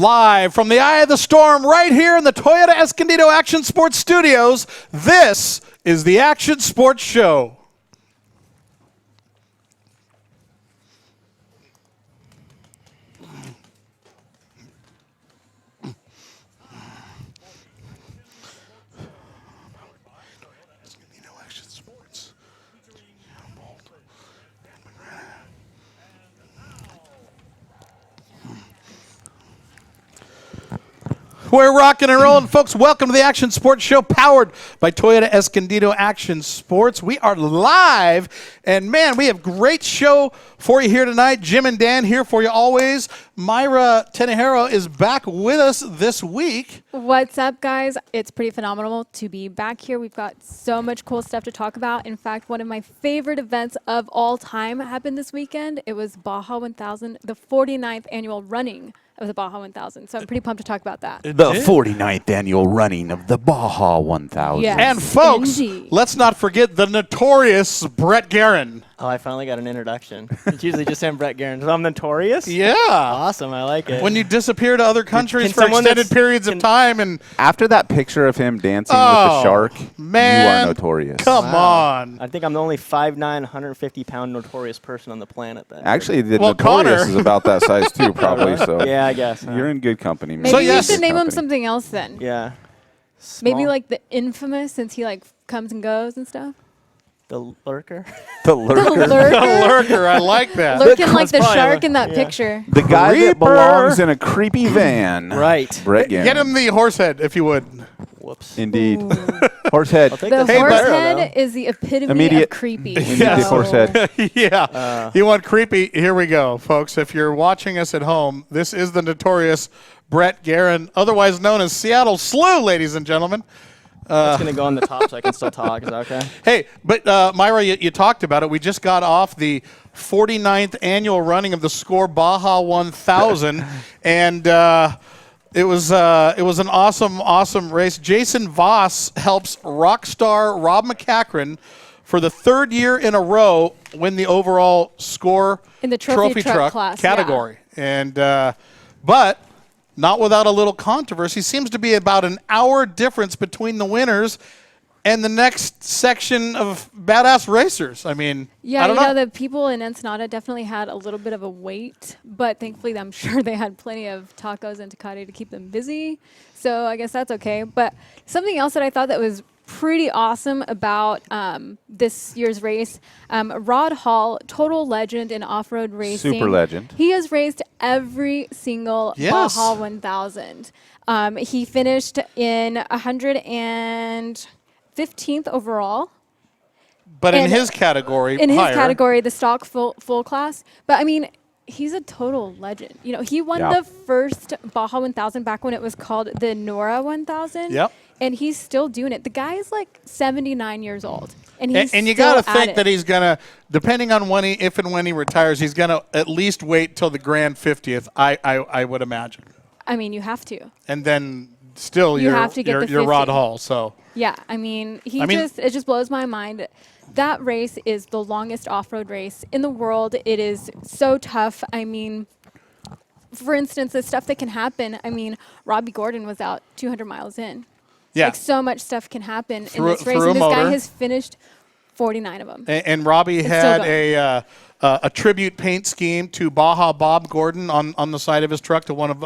Live from the eye of the storm right here in the Toyota Escondido Action Sports Studios, this is the Action Sports Show. We're rocking and rolling, folks. Welcome to the Action Sports Show, powered by Toyota Escondido Action Sports. We are live, and man, we have a great show for you here tonight. Jim and Dan here for you always. Mayra Tinajero is back with us this week. What's up, guys? It's pretty phenomenal to be back here. We've got so much cool stuff to talk about. In fact, one of my favorite events of all time happened this weekend. It was Baja 1000, the 49th annual running of the Baja 1000. So I'm pretty pumped to talk about that. The 49th annual running of the Baja 1000. Yes, And folks, indeed. let's not forget the notorious Brett Guerin. Oh, I finally got an introduction. It's usually just saying Brett Guerin. So I'm notorious? Yeah. Awesome. I like it. When you disappear to other countries Can for someone extended that's- periods of time and After that picture of him dancing with Oh, the shark, man. you are notorious. come on. I think I'm the only 5'9", 150-pound notorious person on the planet then. Actually, the Well, notorious Connor. is about that size too, probably. So Yeah, I guess. you're in good company. Man. Maybe So we yes. should name him Company. something else then. Yeah. Maybe Small. like the infamous, since he like comes and goes and stuff. The lurker. The The lurker. lurker. Lurker, I like that. Lurking like the That's probably shark what- in that yeah. picture. The guy that Creeper. belongs in a creepy van. Right. Brett Guerin. Get him the horse head, if you would. Whoops. Indeed. Ooh. Horse head. I'll take The this Hey, horse but- head is the epitome Immediate- of creepy. Yes. horse head. Yeah. You want creepy? Here we go, folks. If you're watching us at home, this is the notorious Brett Guerin, otherwise known as Seattle Slew, ladies and gentlemen. It's going to go on the top so I can still talk. Is that okay? Hey, but Mayra, you talked about it. We just got off the 49th annual running of the Score Baja 1000, and it was an awesome race. Jason Voss helps rock star Rob McCachran for the third year in a row win the overall Score In the trophy truck class, category, and but not without a little controversy. Seems to be about an hour difference between the winners and the next section of badass racers. I mean, Yeah, I don't you know. know, the people in Ensenada definitely had a little bit of a wait, but thankfully I'm sure they had plenty of tacos and Tecate to keep them busy. So I guess that's okay. But something else that I thought that was pretty awesome about this year's race, Rod Hall, total legend in off-road racing. Super legend. He has raced every single Yes. Baja 1000. He finished in 115th overall. But in and his category, In his higher. category, the stock full class. But I mean, he's a total legend. You know, he won Yeah. the first Baja 1000 back when it was called the Nora 1000. Yep. And he's still doing it. The guy is like 79 years old. And And, he's and you still got to at think it. that he's gonna, depending on when if and when he retires, he's gonna at least wait till the grand 50th. I would imagine, I mean, you have to. and then still You you're have to get the you're Rod 50. Hall. So Yeah, I mean, mean- it just blows my mind. That race is the longest off-road race in the world. It is so tough. I mean, for instance, the stuff that can happen. I mean, Robbie Gordon was out 200 miles in. yeah. Like, so much stuff can happen Through- in this race. through a And this guy motor. has finished 49 of them. And Robbie It's had still a tribute paint scheme to Baja Bob Gordon on the side of his truck, to one of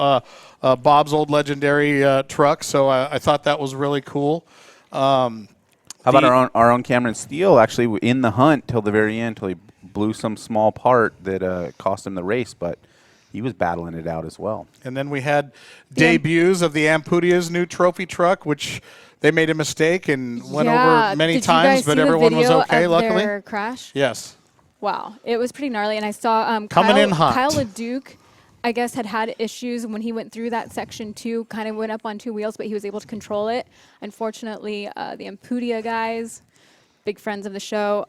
Bob's old legendary trucks. So I thought that was really cool. How about our own Cameron Steele actually in the hunt till the very end, till he blew some small part that cost him the race, but he was battling it out as well. And then we had debuts of the Amputia's new trophy truck, which they made a mistake and went over many Did you times, guys but see the everyone was video okay, of luckily. their crash? Yes. Wow, it was pretty gnarly. And I saw Coming Kyle, in hot. Kyle LeDuc, I guess, had issues when he went through that section too. Kind of went up on two wheels, but he was able to control it. Unfortunately, the Ampudia guys, big friends of the show,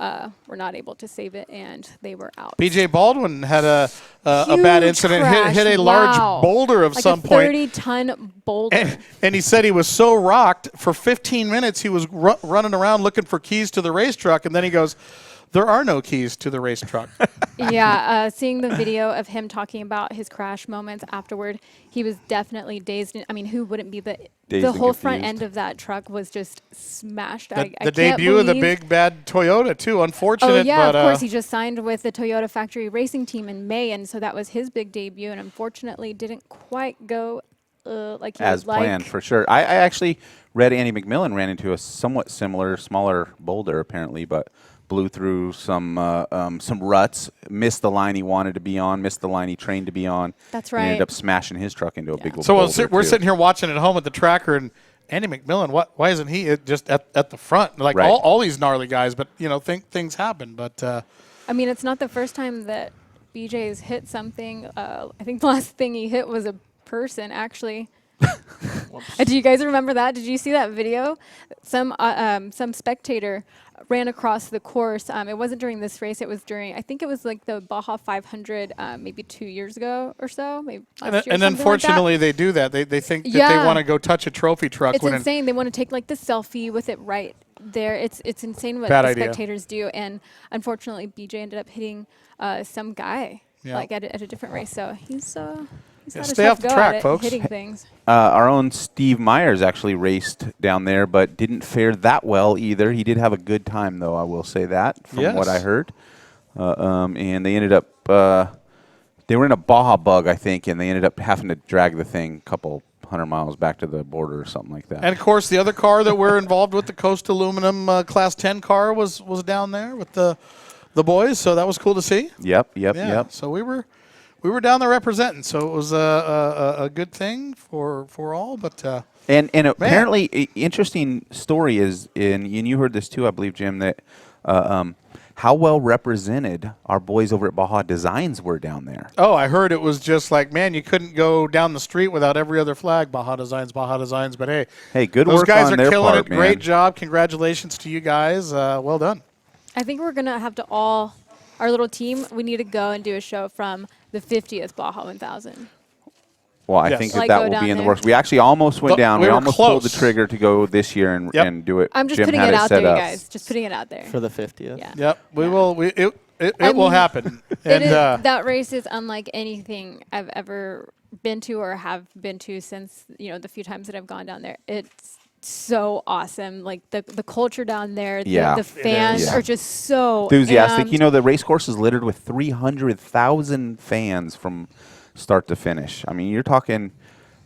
were not able to save it, and they were out. BJ Baldwin had a Huge bad incident, crash. hit a large Wow. boulder of like some a point. 30-ton boulder. And he said he was so rocked for 15 minutes he was running around looking for keys to the race truck, and then he goes, there are no keys to the race truck. Yeah, seeing the video of him talking about his crash moments afterward, he was definitely dazed. I mean, who wouldn't be? Dazed The and whole front confused. end of that truck was just smashed. The, I the can't debut of the believe- big bad Toyota too. Unfortunate, Oh yeah, but of course. He just signed with the Toyota factory racing team in May, and so that was his big debut, and unfortunately didn't quite go like he As would like. planned, for sure. I actually read Andy McMillan ran into a somewhat similar, smaller boulder apparently, but blew through some ruts, missed the line he wanted to be on, missed the line he trained to be on. That's and ended right. up smashing his truck into a big so boulder. we're too. sitting here watching at home at the tracker, and Andy McMillan. Why isn't he just at the front? Like Right. all these gnarly guys, but things happen. But I mean, it's not the first time that BJ's hit something. I think the last thing he hit was a person, actually. Do you guys remember that? Did you see that video? Some spectator ran across the course. It wasn't during this race. It was during, I think it was like the Baja 500, maybe 2 years ago or so. Maybe last year, and something unfortunately like that. they do that. They think that they Yeah. want to go touch a trophy truck. It's when insane. They want to take like the selfie with it right there. It's insane what Bad the idea. spectators do. And unfortunately, BJ ended up hitting some guy Yeah. like at a different race. So he's had a stay tough off the go track, at it, folks. hitting things. Our own Steve Myers actually raced down there, but didn't fare that well either. He did have a good time, though, I will say that, from Yes. what I heard. And they ended up, they were in a Baja bug, I think, and they ended up having to drag the thing a couple 100 miles back to the border or something like that. And of course, the other car that we're involved with, the Coast Aluminum Class 10 car, was down there with the boys. So that was cool to see. Yep. Yeah. So we were down there representing. So it was a good thing for all. But And apparently, interesting story is, and you heard this too, I believe, Jim, that how well represented our boys over at Baja Designs were down there. oh, I heard it was just like, man, you couldn't go down the street without every other flag. Baja Designs. But hey, Good those work guys on are their killing part, it. man. Great job. Congratulations to you guys. Well done. I think we're gonna have to our little team. We need to go and do a show from the 50th Baja 1000. Well, I Yes. think Like, that go will down be in the there. works. We actually almost went But down. we We were almost pulled the close. trigger to go this year and Yep. and do it. I'm just Jim putting had it out set there, you up. guys. Just putting it out there. For the 50th. Yeah. Yep. We Yeah. will. It I will mean, happen. It And is, that race is unlike anything I've ever been to or have been to since the few times that I've gone down there. It's so awesome. Like the culture down there, Yeah. the fans is. are just so Enthusiastic. amped. The race course is littered with 300,000 fans from start to finish. I mean, you're talking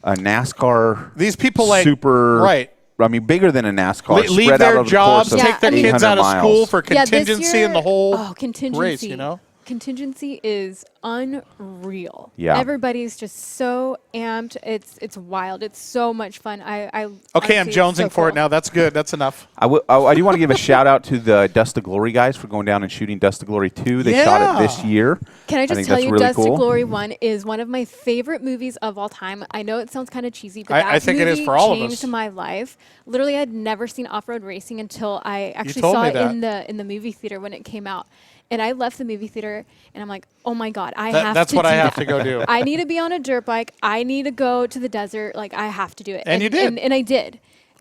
a NASCAR. these people super right. I mean, bigger than a NASCAR. Leave spread out their over the jobs, course of take their Yeah, I mean- kids out of 800 school miles. for Yeah, this contingency year- and the whole contingency. race. Contingency is unreal. Yeah. Everybody's just so amped. It's wild. It's so much fun. I Okay, I'm honestly, it's jonesing so for it cool. now. That's good. That's enough. I do want to give a shout out to the Dust to Glory guys for going down and shooting Dust to Glory 2. They shot it this Yeah. year. Can I just think tell that's you, really Dust cool. to Glory 1 is one of my favorite movies of all time. I know it sounds kind of cheesy, but I that think it is movie for all of changed us. my life. Literally, I'd never seen off-road racing until I actually told saw me it that. in the movie theater when it came out. And I left the movie theater, and I'm like, oh my God, That's to what I do have that. to go do. I need to be on a dirt bike. I need to go to the desert. Like, I have to do it. And you did. And I did.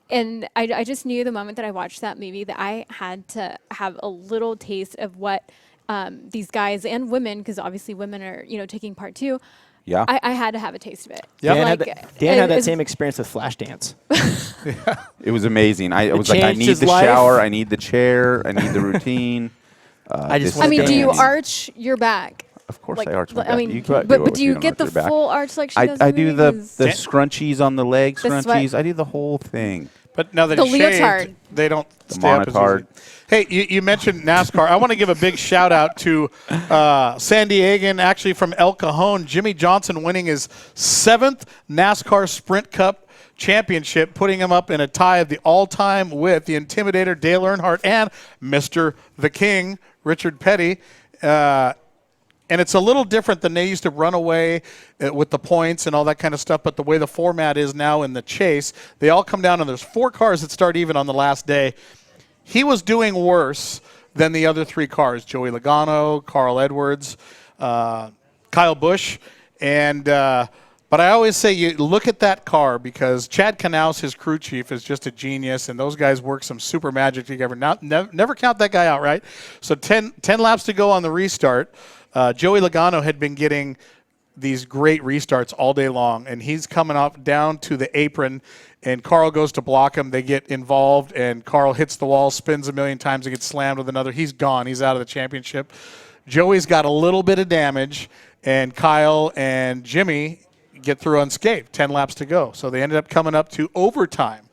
And I just knew the moment that I watched that movie that I had to have a little taste of what these guys and women, because obviously women are, taking part too. Yeah. I had to have a taste of it. Yep. Dan, Like, Dan had that it's- same experience with Flashdance. It was amazing. I was like, I changed need his the life. shower. I need the chair. I need the routine. I just this wanna I mean, is do you amazing. arch your back? Of course Like, I arch my I back. mean, You can't but do it do if you don't get arch the your back. full arch like she does? I in do the the movies? scrunchies on the legs, The sweat- scrunchies. I do the whole thing. But now that The he's shaved, leotard. they don't The stay up as monotard. easy. Hey, you mentioned NASCAR. I want to give a big shout out to San Diegan, actually from El Cajon, Jimmy Johnson winning his 7th NASCAR Sprint Cup championship, putting him up in a tie of the all-time with the Intimidator Dale Earnhardt and Mr. the King, Richard Petty. And it's a little different than they used to run away with the points and all that kind of stuff. But the way the format is now in the chase, they all come down, and there's 4 cars that start even on the last day. He was doing worse than the other 3 cars, Joey Logano, Carl Edwards, Kyle Busch. And by But I always say you look at that car because Chad Knaus, his crew chief, is just a genius, and those guys work some super magic together. Never count that guy out, right? So 10 laps to go on the restart. Joey Logano had been getting these great restarts all day long, and he's coming up down to the apron, and Carl goes to block him. They get involved, and Carl hits the wall, spins a million times, and gets slammed with another. He's gone. He's out of the championship. Joey's got a little bit of damage, and Kyle and Jimmy get through unscathed. 10 laps to go. So they ended up coming up to overtime.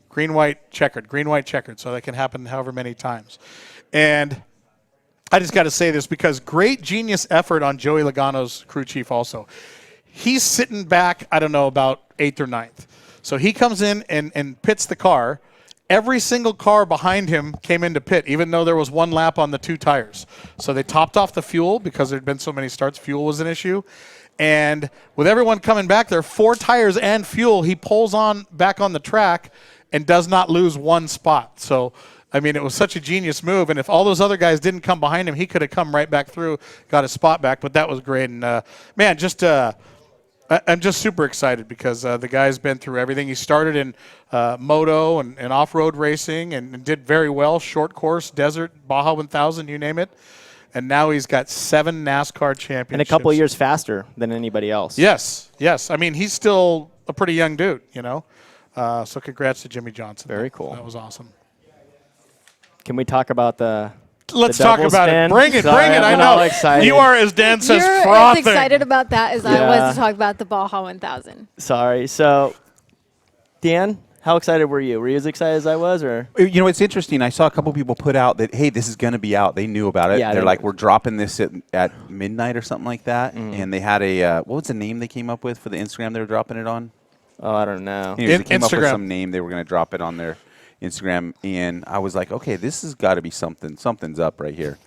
Green, white, checkered. Green, white, checkered. So that can happen however many times. And I just got to say this because great genius effort on Joey Logano's crew chief also. He's sitting back, I don't know, about 8th or 9th. So he comes in and pits the car. Every single car behind him came into pit, even though there was one lap on the 2 tires. So they topped off the fuel because there had been so many starts. Fuel was an issue. And with everyone coming back there, 4 tires and fuel, he pulls on back on the track and does not lose one spot. So I mean, it was such a genius move, and if all those other guys didn't come behind him, he could have come right back through, got his spot back, but that was great. And, man, I'm just super excited because the guy's been through everything. He started in moto and off-road racing and did very well, short course, desert, Baja 1000, you name it. And now he's got 7 NASCAR championships. And a couple of years faster than anybody else. Yes. I mean, he's still a pretty young dude, you know. So congrats to Jimmy Johnson. Very cool. That was awesome. Can we talk about Let's the talk double about spin? it. Bring it. Sorry, I I'm know. all excited. You are, as Dan says, You're frothing. as excited about that as I was to talk about the Baja 1000. Sorry. So, Dan, how excited were you? Were you as excited as I was? Or You know, it's interesting. I saw a couple people put out that, hey, this is going to be out. They knew about it. Yeah, They're like, we're dropping this at midnight or something like that. And they had a, what was the name they came up with for the Instagram they were dropping it on? Oh, I don't know. Anyways, they came up with Instagram. some name. They were going to drop it on their Instagram. And I was like, okay, this has got to be something. Something's up right here.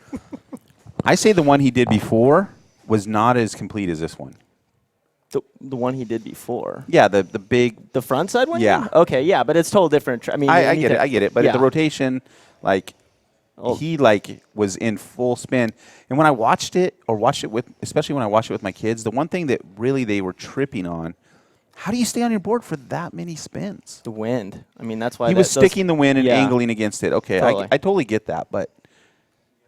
I say the one he did before was not as complete as this one. The one he did before. Yeah, the big. The front side one? Yeah. Okay, yeah, but it's total different. I mean, I get it. But yeah. the rotation, like, he was in full spin. And when I watched it, especially when I watched it with my kids, the one thing that really they were tripping on, how do you stay on your board for that many spins? The wind. I mean, that's why he was sticking the wind and angling against it. Okay, Totally. I totally get that, but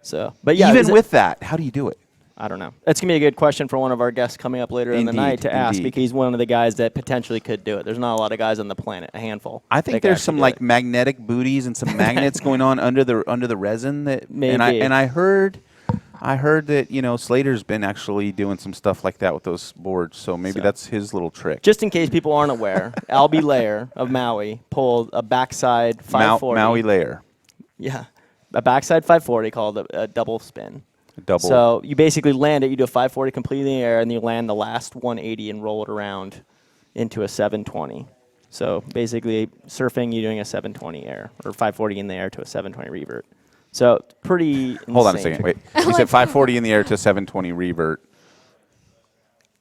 yeah, even with that, how do you do it? I don't know. That's going to be a good question for one of our guests coming up later in the night to ask, because he's one of the guys that potentially could do it. There's not a lot of guys on the planet, a handful. I think there's some like magnetic booties and some magnets going on under the resin that maybe. And I heard that, you know, Slater's been actually doing some stuff like that with those boards, so maybe that's his little trick. Just in case people aren't aware, Albie Lair of Maui pulled a backside 540. Maui Lair. Yeah. A backside 540 called a double spin. Double. So you basically land it, you do a 540 completely in the air, and you land the last 180 and roll it around into a 720. So basically surfing, you're doing a 720 air, or 540 in the air to a 720 revert. So pretty insane. Hold on a second. Wait. You said 540 in the air to 720 revert.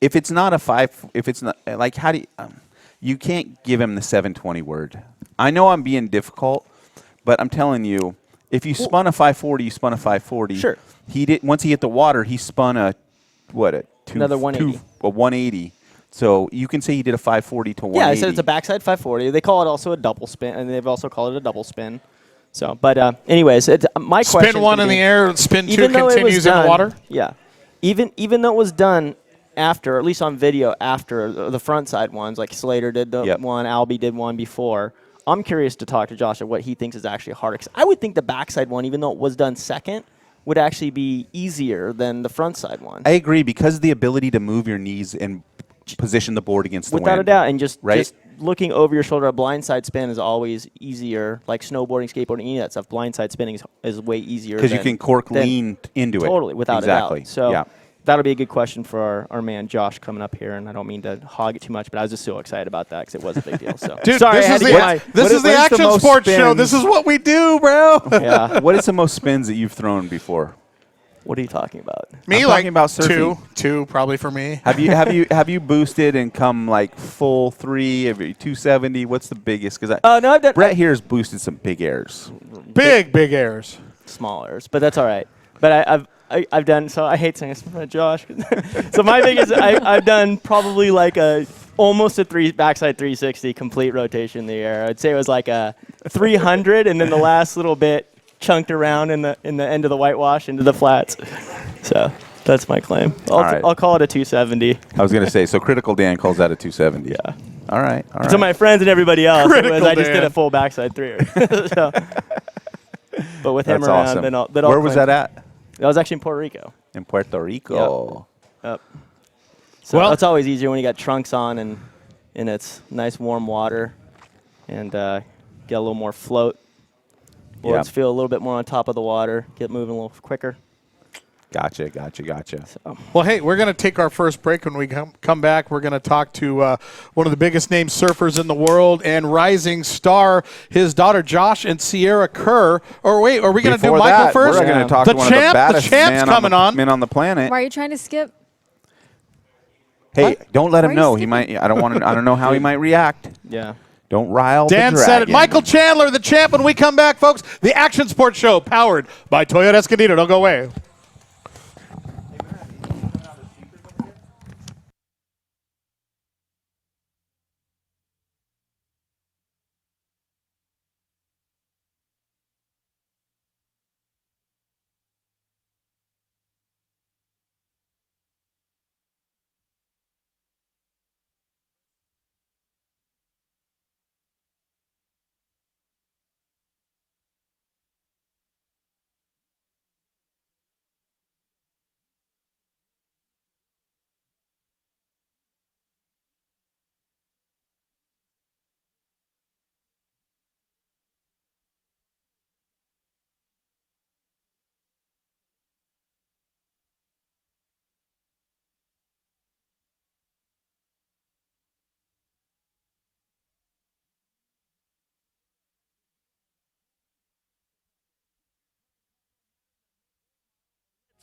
If it's not how do you, you can't give him the 720 word. I know I'm being difficult, but I'm telling you, if you spun a 540, you spun a 540. Sure. Once he hit the water, he spun another 180. A 180. So you can say he did a 540 to 180. Yeah, I said it's a backside 540. They call it also a double spin, and they've also called it a double spin. So, but anyways, my question. Spin one in the air, spin two continues in the water? Yeah. Even though it was done after, or at least on video after the front side ones, like Slater did one, Albie did one before. I'm curious to talk to Josh of what he thinks is actually harder. 'Cause I would think the backside one, even though it was done second, would actually be easier than the front side one. I agree, because of the ability to move your knees and position the board against the wind. Without a doubt, and just looking over your shoulder, a blindside spin is always easier. Like snowboarding, skateboarding, any of that stuff, blindside spinning is way easier. Because you can lean into it. Totally, without a doubt. So yeah. That'll be a good question for our man Josh coming up here, and I don't mean to hog it too much, but I was just so excited about that because it was a big deal. So, dude, sorry, this is the action sports show. This is what we do, bro. Yeah. What is the most spins that you've thrown before? What are you talking about? Me, I'm like talking about surfing. two probably for me. Have you boosted and come like full 3 every 270? What's the biggest? Because no, I've done Brett here has boosted some big airs. Big airs. Small airs, but that's all right. But I've done, so I hate saying this for Josh. So my thing is I've done probably like a almost a backside 360 complete rotation in the air. I'd say it was like a 300, and then the last little bit chunked around in the end of the whitewash into the flats. So that's my claim. I'll call it a 270. I was gonna say, so Critical Dan calls that a 270. Yeah. All right. So my friends and everybody else, Critical I just Dan. did a full backside 3. So, but with him That's around, awesome. then I'll Where was that at? That was actually in Puerto Rico. In Puerto Rico. Yep. So Well- it's always easier when you got trunks on and it's nice warm water and get a little more float. Boards feel a little bit more on top of the water, get moving a little quicker. Gotcha. So, Well, hey, we're going to take our first break. When we come back, we're going to talk to one of the biggest named surfers in the world and rising star, his daughter Josh and Sierra Kerr. Or wait, are we going to do Before Michael that, first? We're going to talk the to one of the champ, baddest the champ's coming men on the planet. Why are you trying to skip? Hey, don't let him Why are you know. He skipping? might. I don't know how he might react. yeah. Don't rile Dan the said dragon. it. Michael Chandler, the champ. When we come back, folks, the Action Sports Show powered by Toyota Escondido. Don't go away.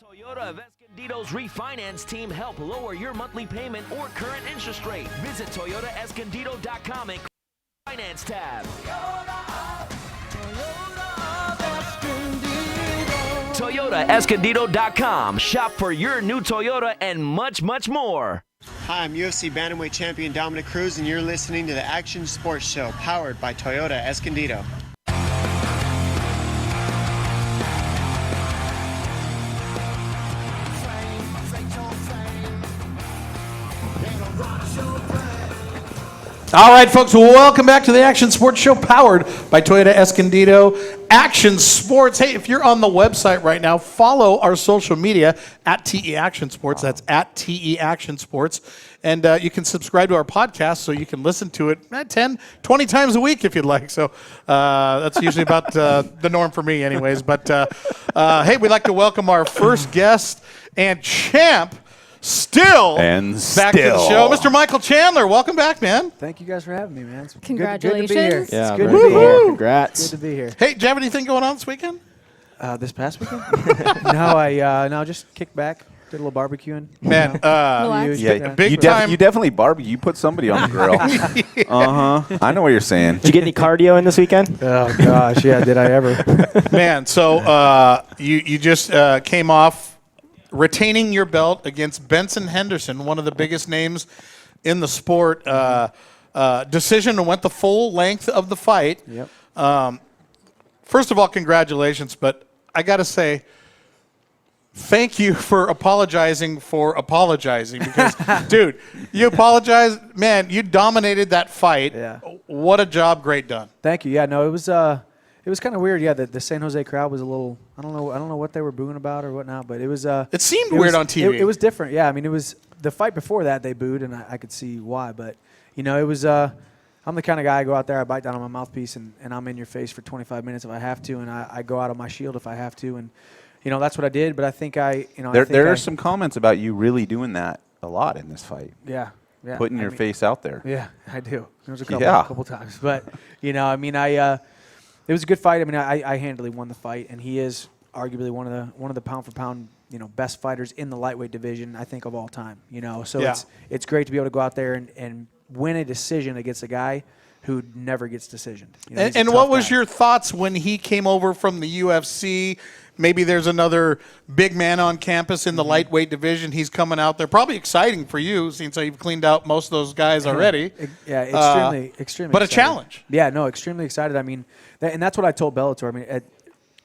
Toyota of Escondido's refinance team help lower your monthly payment or current interest rate. Visit ToyotaEscondido.com and click the Finance tab. ToyotaEscondido.com. Shop for your new Toyota and much, much more. Hi, I'm UFC Bantamweight Champion Dominic Cruz, and you're listening to the Action Sports Show, powered by Toyota Escondido. All right, folks, welcome back to the Action Sports Show powered by Toyota Escondido. Action Sports. Hey, if you're on the website right now, follow our social media at TE Action Sports. That's at TE Action Sports. And you can subscribe to our podcast so you can listen to it 10, 20 times a week if you'd like. So that's usually about the norm for me anyways. But, hey, we'd like to welcome our first guest and champ, back to the show, Mr. Michael Chandler. Welcome back, man. Thank you guys for having me, man. It's Congratulations. Good to be here. Yeah, it's good very to be cool. here. Congrats. Good to be here. Hey, do you have anything going on this weekend? This past weekend? No, just kicked back, did a little barbecuing. Man, Relax. Yeah, Big you, time. you definitely barbecue. You put somebody on the grill. I know what you're saying. Did you get any cardio in this weekend? Oh gosh, yeah, did I ever? man. So you just came off retaining your belt against Benson Henderson, one of the biggest names in the sport. Decision and went the full length of the fight. Yep. First of all, congratulations, but I got to say, thank you for apologizing because, dude, you apologized. Man, you dominated that fight. Yeah. What a job. Great done. Thank you. Yeah, no, it was kind of weird. Yeah, the San Jose crowd was a little. I don't know what they were booing about or whatnot, but it was. It seemed weird on TV. It was different. Yeah, I mean, it was the fight before that they booed, and I could see why. But it was. I'm the kind of guy, I go out there, I bite down on my mouthpiece, and I'm in your face for 25 minutes if I have to, and I go out on my shield if I have to, and that's what I did. But I think There are some comments about you really doing that a lot in this fight. Yeah. Putting your face out there. Yeah, I do. There was a Yeah. couple times, but it was a good fight. I mean, I handily won the fight, and he is arguably one of the pound for pound best fighters in the lightweight division, I think, of all time. So Yeah. it's great to be able to go out there and win a decision against a guy who never gets decisioned. You know, And, he's a and tough what was guy. your thoughts when he came over from the UFC? Maybe there's another big man on campus in the lightweight division. He's coming out there. Probably exciting for you, since you've cleaned out most of those guys already. Yeah, extremely. But a excited. challenge. Yeah, no, extremely excited. I mean, and that's what I told Bellator. I mean,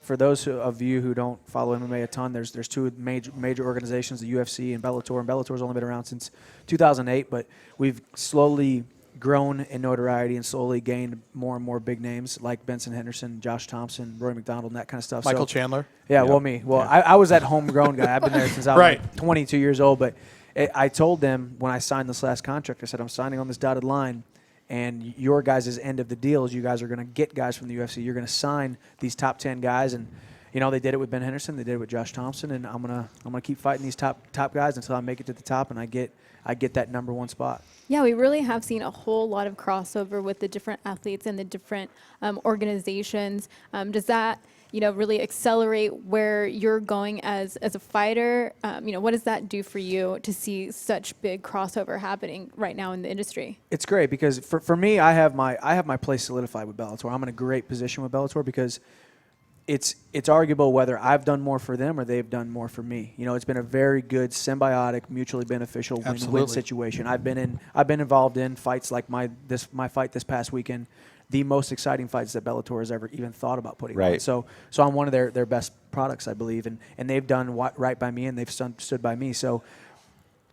for those of you who don't follow MMA a ton, there's two major organizations, the UFC and Bellator. And Bellator's only been around since 2008, but we've slowly grown in notoriety and slowly gained more and more big names like Benson Henderson, Josh Thompson, Roy McDonald, and that kind of stuff. Michael Chandler. Yeah, well, me. Well, I was that homegrown guy. I've been there since I was Right. like 22 years old. But I told them when I signed this last contract, I said, I'm signing on this dotted line, and your guys' end of the deal is you guys are going to get guys from the UFC. You're going to sign these top 10 guys. And, you know, they did it with Ben Henderson. They did it with Josh Thompson. And I'm gonna keep fighting these top guys until I make it to the top and I get that number one spot. Yeah, we really have seen a whole lot of crossover with the different athletes and the different organizations. Does that, really accelerate where you're going as a fighter? What does that do for you to see such big crossover happening right now in the industry? It's great because for me, I have my place solidified with Bellator. I'm in a great position with Bellator because it's arguable whether I've done more for them or they've done more for me. It's been a very good, symbiotic, mutually beneficial win-win situation. I've been involved in fights like my fight this past weekend, the most exciting fights that Bellator has ever even thought about putting on. So I'm one of their best products, I believe, and they've done right by me and they've stood by me. So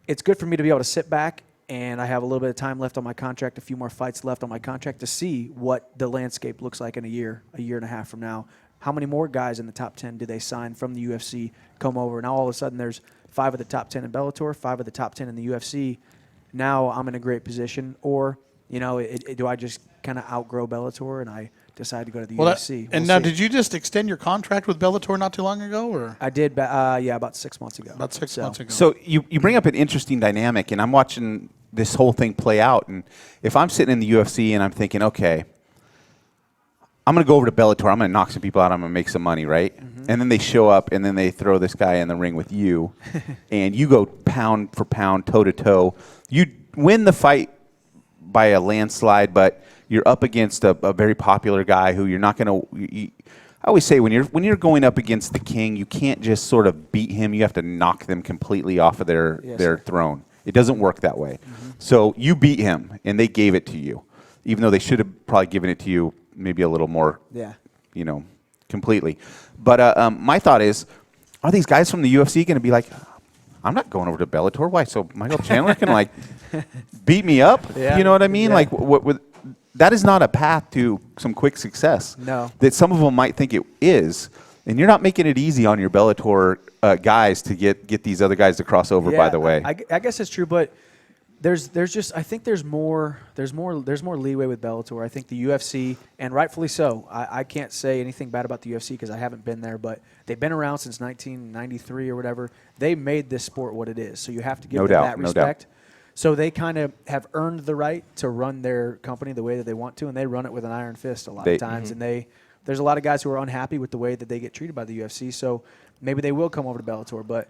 it's good for me to be able to sit back, and I have a little bit of time left on my contract, a few more fights left on my contract to see what the landscape looks like in a year and a half from now. How many more guys in the top 10 do they sign from the UFC come over? Now all of a sudden there's 5 of the top 10 in Bellator, 5 of the top 10 in the UFC. Now I'm in a great position. Or, do I just kind of outgrow Bellator and I decide to go to the UFC? Now, did you just extend your contract with Bellator not too long ago? Or I did, about 6 months ago. About 6 months ago. So you bring up an interesting dynamic, and I'm watching this whole thing play out. And if I'm sitting in the UFC and I'm thinking, okay, I'm going to go over to Bellator. I'm going to knock some people out. I'm going to make some money, right? Mm-hmm. And then they show up, and then they throw this guy in the ring with you, and you go pound for pound, toe-to-toe. You win the fight by a landslide, but you're up against a very popular guy who you're not going to I always say when you're going up against the king, you can't just sort of beat him. You have to knock them completely off of their throne. It doesn't work that way. Mm-hmm. So you beat him, and they gave it to you, even though they should have probably given it to you maybe a little more, completely. But my thought is, are these guys from the UFC going to be like, I'm not going over to Bellator? Why? So Michael Chandler can beat me up? Yeah. You know what I mean? Yeah. That is not a path to some quick success. No. That some of them might think it is. And you're not making it easy on your Bellator guys to get these other guys to cross over, by the way. I guess it's true, but there's just I think there's more leeway with Bellator. I think the UFC, and rightfully so. I can't say anything bad about the UFC because I haven't been there, but they've been around since 1993 or whatever. They made this sport what it is, so you have to give them that respect. No doubt. So they kind of have earned the right to run their company the way that they want to, and they run it with an iron fist a lot of times. Mm-hmm. And there's a lot of guys who are unhappy with the way that they get treated by the UFC. So maybe they will come over to Bellator, but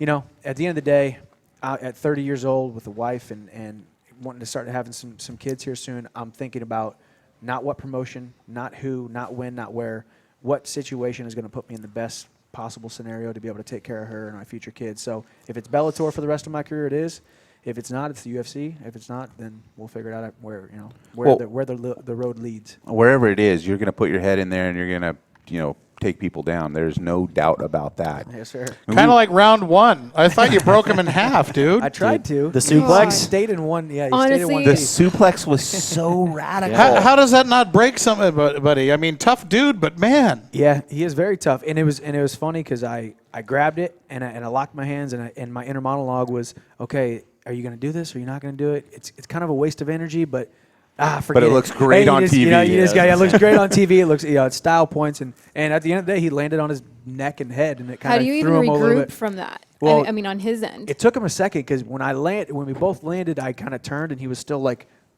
at the end of the day, at 30 years old with a wife and wanting to start having some kids here soon, I'm thinking about not what promotion, not who, not when, not where, what situation is going to put me in the best possible scenario to be able to take care of her and my future kids. So if it's Bellator for the rest of my career, it is. If it's not, it's the UFC. If it's not, then we'll figure it out where the road leads. Wherever it is, you're going to put your head in there and you're going to take people down. There's no doubt about that. Yes, sir. Kind of like round one. I thought you broke him in half, dude. I tried to. The suplex? He stayed in one. Yeah, Honestly, stayed in one The piece. suplex was so radical. How does that not break something, buddy? I mean, tough dude, but man. Yeah, he is very tough, and it was funny because I grabbed it and I locked my hands and my inner monologue was, okay, are you going to do this or are you not going to do it? It's kind of a waste of energy, but forget it. But it looks great on TV. It looks great on TV. It looks, it's style points, and at the end of the day, he landed on his neck and head, and it kind of threw him a little bit. How do you even regroup from that? Well, I mean, on his end. It took him a second because when we both landed, I kind of turned and he was still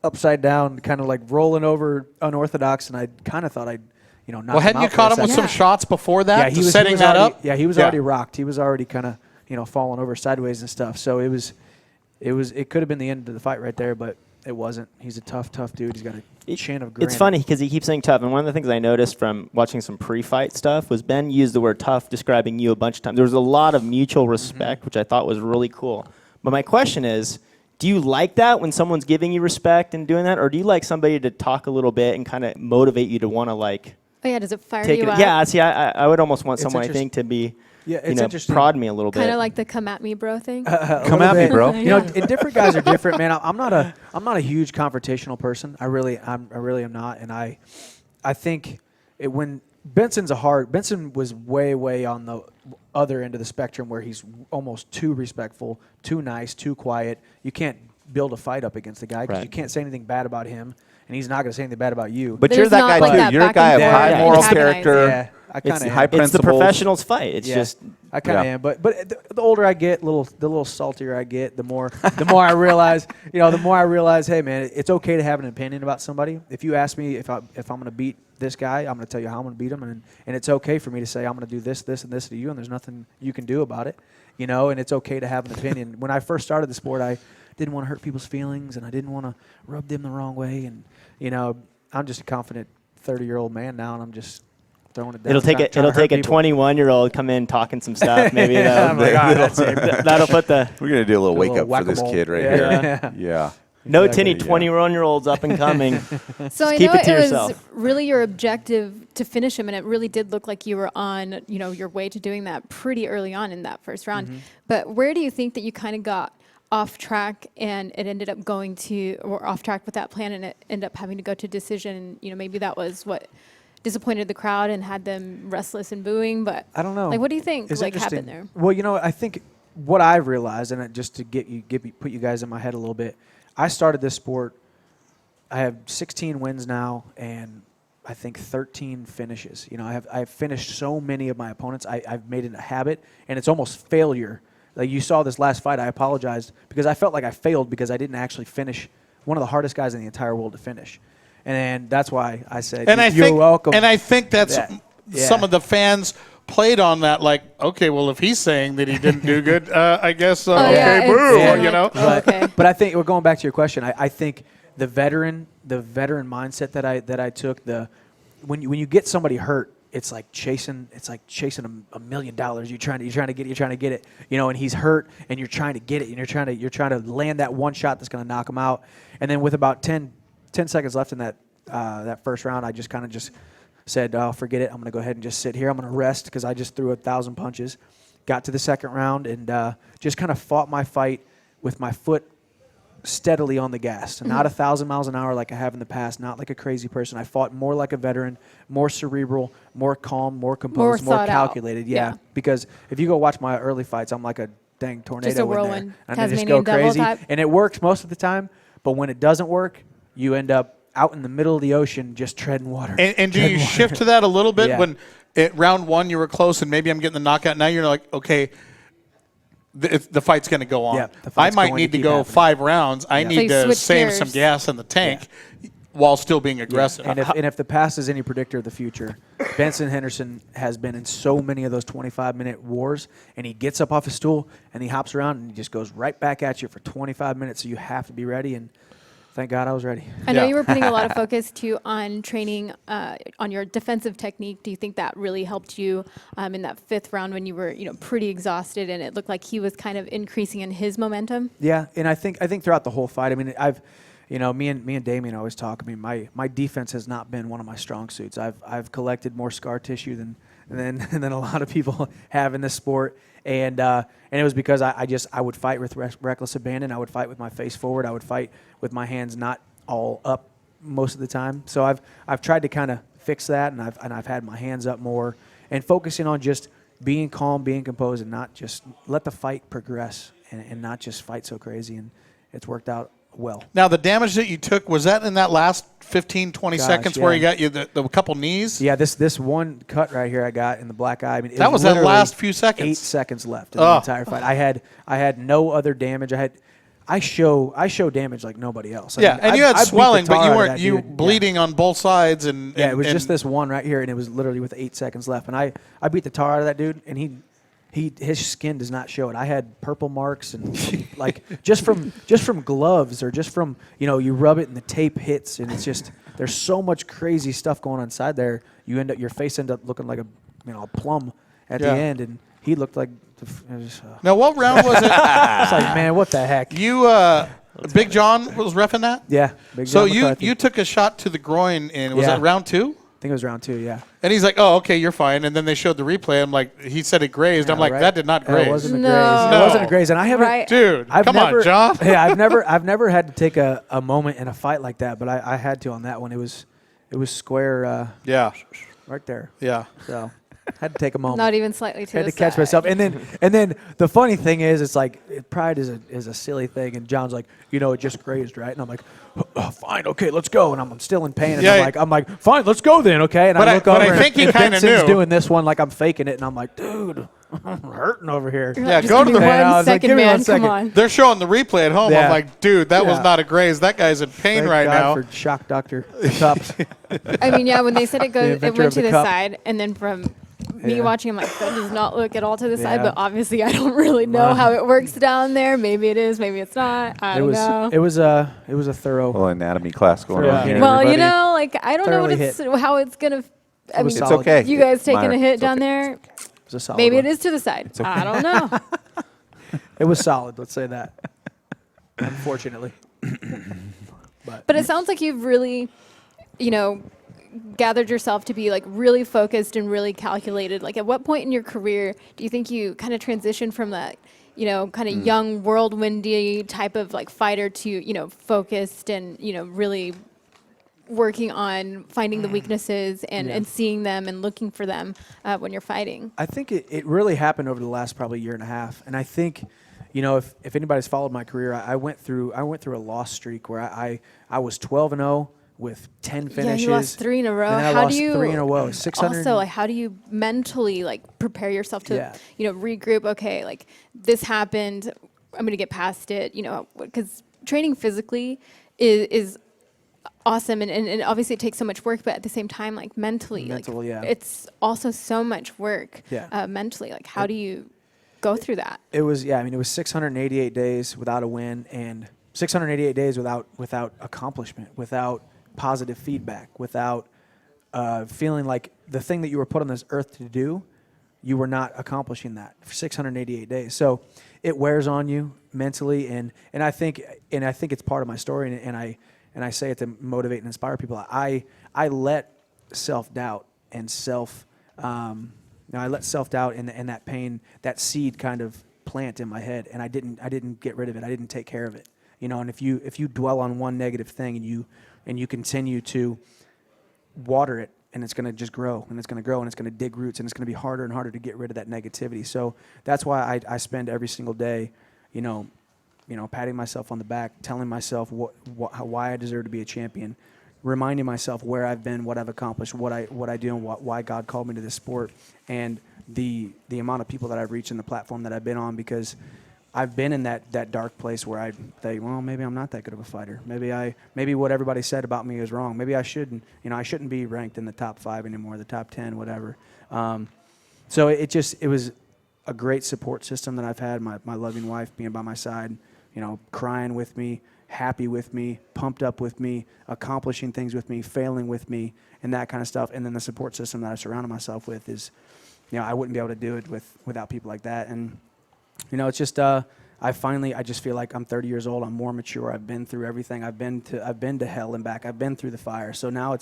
upside down, kind of rolling over unorthodox, and I kind of thought I'd knock him out. Well, hadn't you caught him with some shots before that? Yeah, he was setting that already, up. Yeah, he was already rocked. He was already kind of falling over sideways and stuff. So it could have been the end of the fight right there, but It wasn't. He's a tough dude. He's got a chin of granite. It's funny because he keeps saying tough, and one of the things I noticed from watching some pre-fight stuff was Ben used the word tough describing you a bunch of times. There was a lot of mutual respect, which I thought was really cool. But my question is, do you like that when someone's giving you respect and doing that, or do you like somebody to talk a little bit and kind of motivate you to want to like? Oh yeah, does it fire Take you it? up? Yeah, see, I would almost want It's someone I think to be, interesting. prod me a little bit. Kind of like the come at me, bro thing. Come at me, bro. You know, and different guys are different, man. I'm not a huge confrontational person. I really am not. And I think when Benson was way on the other end of the spectrum where he's almost too respectful, too nice, too quiet. You can't build a fight up against the guy because you can't say anything bad about him, and he's not going to say anything bad about you. But There's you're that not guy like too. that You're a back guy and of forth high moral antagonizing. character. Yeah, I kind It's of high am. it's the principles. professional's fight. It's just I kind of am, but the older I get, the little saltier I get, the more I realize, hey man, it's okay to have an opinion about somebody. If you ask me if I'm going to beat this guy, I'm going to tell you how I'm going to beat him, and it's okay for me to say I'm going to do this, and this to you, and there's nothing you can do about it, and it's okay to have an opinion. When I first started the sport, I didn't want to hurt people's feelings, and I didn't want to rub them the wrong way, and I'm just a confident 30-year-old man now, and I'm just throwing it down. it'll take a 21-year-old come in talking some stuff. Maybe I'm like, all right, that's it. that'll put the We're gonna do a little Do a wake little up for this whack-a-mole. kid right Yeah. here. Yeah. no Exactly, tinny 21-year-olds up and coming. So I keep know it to it was yourself. really your objective to finish him, and it really did look like you were on, your way to doing that pretty early on in that first round. Mm-hmm. But where do you think that you kind of got off track, and it ended up or off track with that plan, and it ended up having to go to decision? Maybe that was what disappointed the crowd and had them restless and booing. But I don't know. Like, what do you think It's happened there? Well, I think what I've realized, and just to put you guys in my head a little bit, I started this sport. I have 16 wins now, and I think 13 finishes. I've finished so many of my opponents. I've made it a habit, and it's almost failure. Like you saw this last fight, I apologized because I felt like I failed because I didn't actually finish one of the hardest guys in the entire world to finish. And that's why I said, you're welcome. And I think that's Yeah. some of the fans played on that, like, okay, well, if he's saying that he didn't do good, I guess, okay, boo, Okay. But I think we're going back to your question. I think the veteran mindset that I took, when you get somebody hurt, it's like chasing $1 million. You're trying to get it, and he's hurt, and you're trying to get it, and you're trying to land that one shot that's going to knock him out. And then with about 10 seconds left in that first round, I just kind of said, oh, forget it. I'm going to go ahead and just sit here. I'm going to rest because I just threw 1,000 punches. Got to the second round and just kind of fought my fight with my foot steadily on the gas. Not 1,000 miles an hour like I have in the past, not like a crazy person. I fought more like a veteran, more cerebral, more calm, more composed, more calculated. Yeah. Because if you go watch my early fights, I'm like a dang tornado Just a in there. whirlwind, And I just Tasmanian go devil crazy. type. And it works most of the time, but when it doesn't work, you end up out in the middle of the ocean just treading water. And do you shift to that a little bit Yeah. when at round one you were close and maybe I'm getting the knockout? Now you're like, okay, the fight's going to go on. Yeah, the I fight's might going need to to keep go happening. 5 rounds. I So need you to switch save gears. some gas in the tank while still being aggressive. And if the past is any predictor of the future, Benson Henderson has been in so many of those 25-minute wars, and he gets up off his stool and he hops around and he just goes right back at you for 25 minutes. So you have to be ready, and thank God I was ready. I know Yeah. you were putting a lot of focus too on training on your defensive technique. Do you think that really helped you in that 5th round when you were, pretty exhausted and it looked like he was kind of increasing in his momentum? Yeah, and I think throughout the whole fight, I mean, me and Damien always talk. I mean, my defense has not been one of my strong suits. I've collected more scar tissue than a lot of people have in this sport, and it was because I would fight with reckless abandon. I would fight with my face forward. I would fight with my hands not all up most of the time. So I've tried to kind of fix that, and I've had my hands up more and focusing on just being calm, being composed, and not just let the fight progress and not just fight so crazy. And it's worked out well. Now, the damage that you took, was that in that last 15, 20 seconds where yeah. you got the couple knees? Yeah, this one cut right here I got in the black eye. I mean, it That was that literally last few seconds. 8 seconds left in the entire fight. I had no other damage. I show damage like nobody else. I Yeah, mean, and you had I beat the swelling, but tar you out of weren't that you dude. bleeding on both sides. And Yeah, it was and just this one right here, and it was literally with 8 seconds left. And I beat the tar out of that dude, and he his skin does not show it. I had purple marks and like just from gloves or just from you rub it and the tape hits and it's just there's so much crazy stuff going on inside there. Your face end up looking like a plum at the end, and he looked like. Now, what round was it? It's like, man, what the heck? You, Big John was reffing that? Yeah. Big So John McCarthy. you took a shot to the groin in, was it round 2? I think it was round 2, yeah. And he's like, oh, okay, you're fine. And then they showed the replay. I'm like, he said it grazed. I'm like, right. that did not graze. It wasn't a No. graze. It wasn't a graze. And I haven't. Right. Dude, come on, John. Yeah, I've never had to take a moment in a fight like that, but I had to on that one. It was square Yeah. right there. Yeah. So had to take a moment. Not even slightly to Had the to catch side. myself, and then the funny thing is, it's like pride is a silly thing, and John's like, it just grazed, right? And I'm like, fine, okay, let's go, and I'm still in pain, and Yeah. I'm like, fine, let's go then, okay? And But I look I over, think he and kinda Benson's knew. doing this one like I'm faking it, and I'm like, dude, I'm hurting over here. Yeah, Just go to give me the. And I one was like, second, give me one man. Come second. on. They're showing the replay at home. Yeah. I'm like, dude, that was Yeah. not a graze. That guy's in pain Thank right God now. for shock doctor cups. I mean, yeah, when they said it inventor went of to the the cup. side, and then from me Yeah. watching, I'm like, that does not look at all to the side. Yeah. But obviously, I don't really know how it works down there. Maybe it is, maybe it's not. I don't know. It was a thorough. Little anatomy class going Yeah. on here. Well, everybody. I don't know what Thoroughly how it's gonna. I was mean, It's solid. okay. you guys taking Myra, a hit it's down okay. there. It was a solid. Maybe one. it is to the side. okay. I don't know. It was solid. Let's say that. Unfortunately. But it sounds like you've really, gathered yourself to be like really focused and really calculated. Like, at what point in your career do you think you kind of transitioned from that, kind of young whirlwindy type of like fighter to, focused and, really working on finding the weaknesses and seeing them and looking for them when you're fighting? I think it really happened over the last probably year and a half, and I think, if anybody's followed my career, I went through a loss streak where I was 12-0 with 10 finishes. Yeah, you lost 3 in a row. And then I How lost do you 3 in a row? 600. Also, like, how do you mentally like prepare yourself to, Yeah. regroup? Okay, like this happened. I'm gonna get past it. Because training physically is awesome, and obviously it takes so much work. But at the same time, like mentally, Mental, yeah. it's also so much work. Yeah. Mentally, like how do you go through that? It was 688 days without a win and 688 days without accomplishment, without positive feedback, without feeling like the thing that you were put on this earth to do, you were not accomplishing that for 688 days. So it wears on you mentally, and I think it's part of my story, and I say it to motivate and inspire people. I let self-doubt and I let self-doubt and that pain, that seed kind of plant in my head, and I didn't get rid of it. I didn't take care of it. And if you dwell on one negative thing and you continue to water it, and it's going to just grow, and it's going to grow, and it's going to dig roots, and it's going to be harder and harder to get rid of that negativity. So that's why I spend every single day, patting myself on the back, telling myself why I deserve to be a champion, reminding myself where I've been, what I've accomplished, what I do, and why God called me to this sport, and the amount of people that I've reached and the platform that I've been on, because I've been in that dark place where I think, well, maybe I'm not that good of a fighter. Maybe what everybody said about me is wrong. Maybe I shouldn't be ranked in the top 5 anymore, the top 10, whatever. So it was a great support system that I've had. My loving wife being by my side, crying with me, happy with me, pumped up with me, accomplishing things with me, failing with me, and that kind of stuff. And then the support system that I surrounded myself with is, I wouldn't be able to do it without people like that. And it's just I just feel like I'm 30 years old. I'm more mature. I've been through everything. I've been to hell and back. I've been through the fire. So now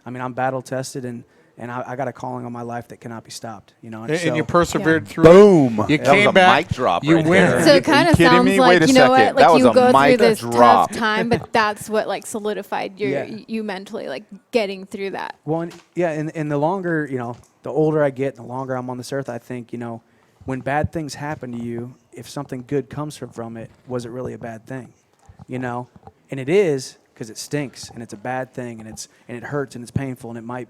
I'm battle tested, and I got a calling on my life that cannot be stopped. And you persevered through Boom. it. You That was came a back. mic drop You right win. there. So Are it kind you of kidding sounds me? like, Wait a you know second. what, That like was you a go through mic this drop. tough time, but that's what like solidified Yeah. you mentally, like getting through that. Well, and the longer, the older I get, the longer I'm on this earth, I think, when bad things happen to you, if something good comes from it, was it really a bad thing? And it is, because it stinks, and it's a bad thing, and it hurts, and it's painful, and it might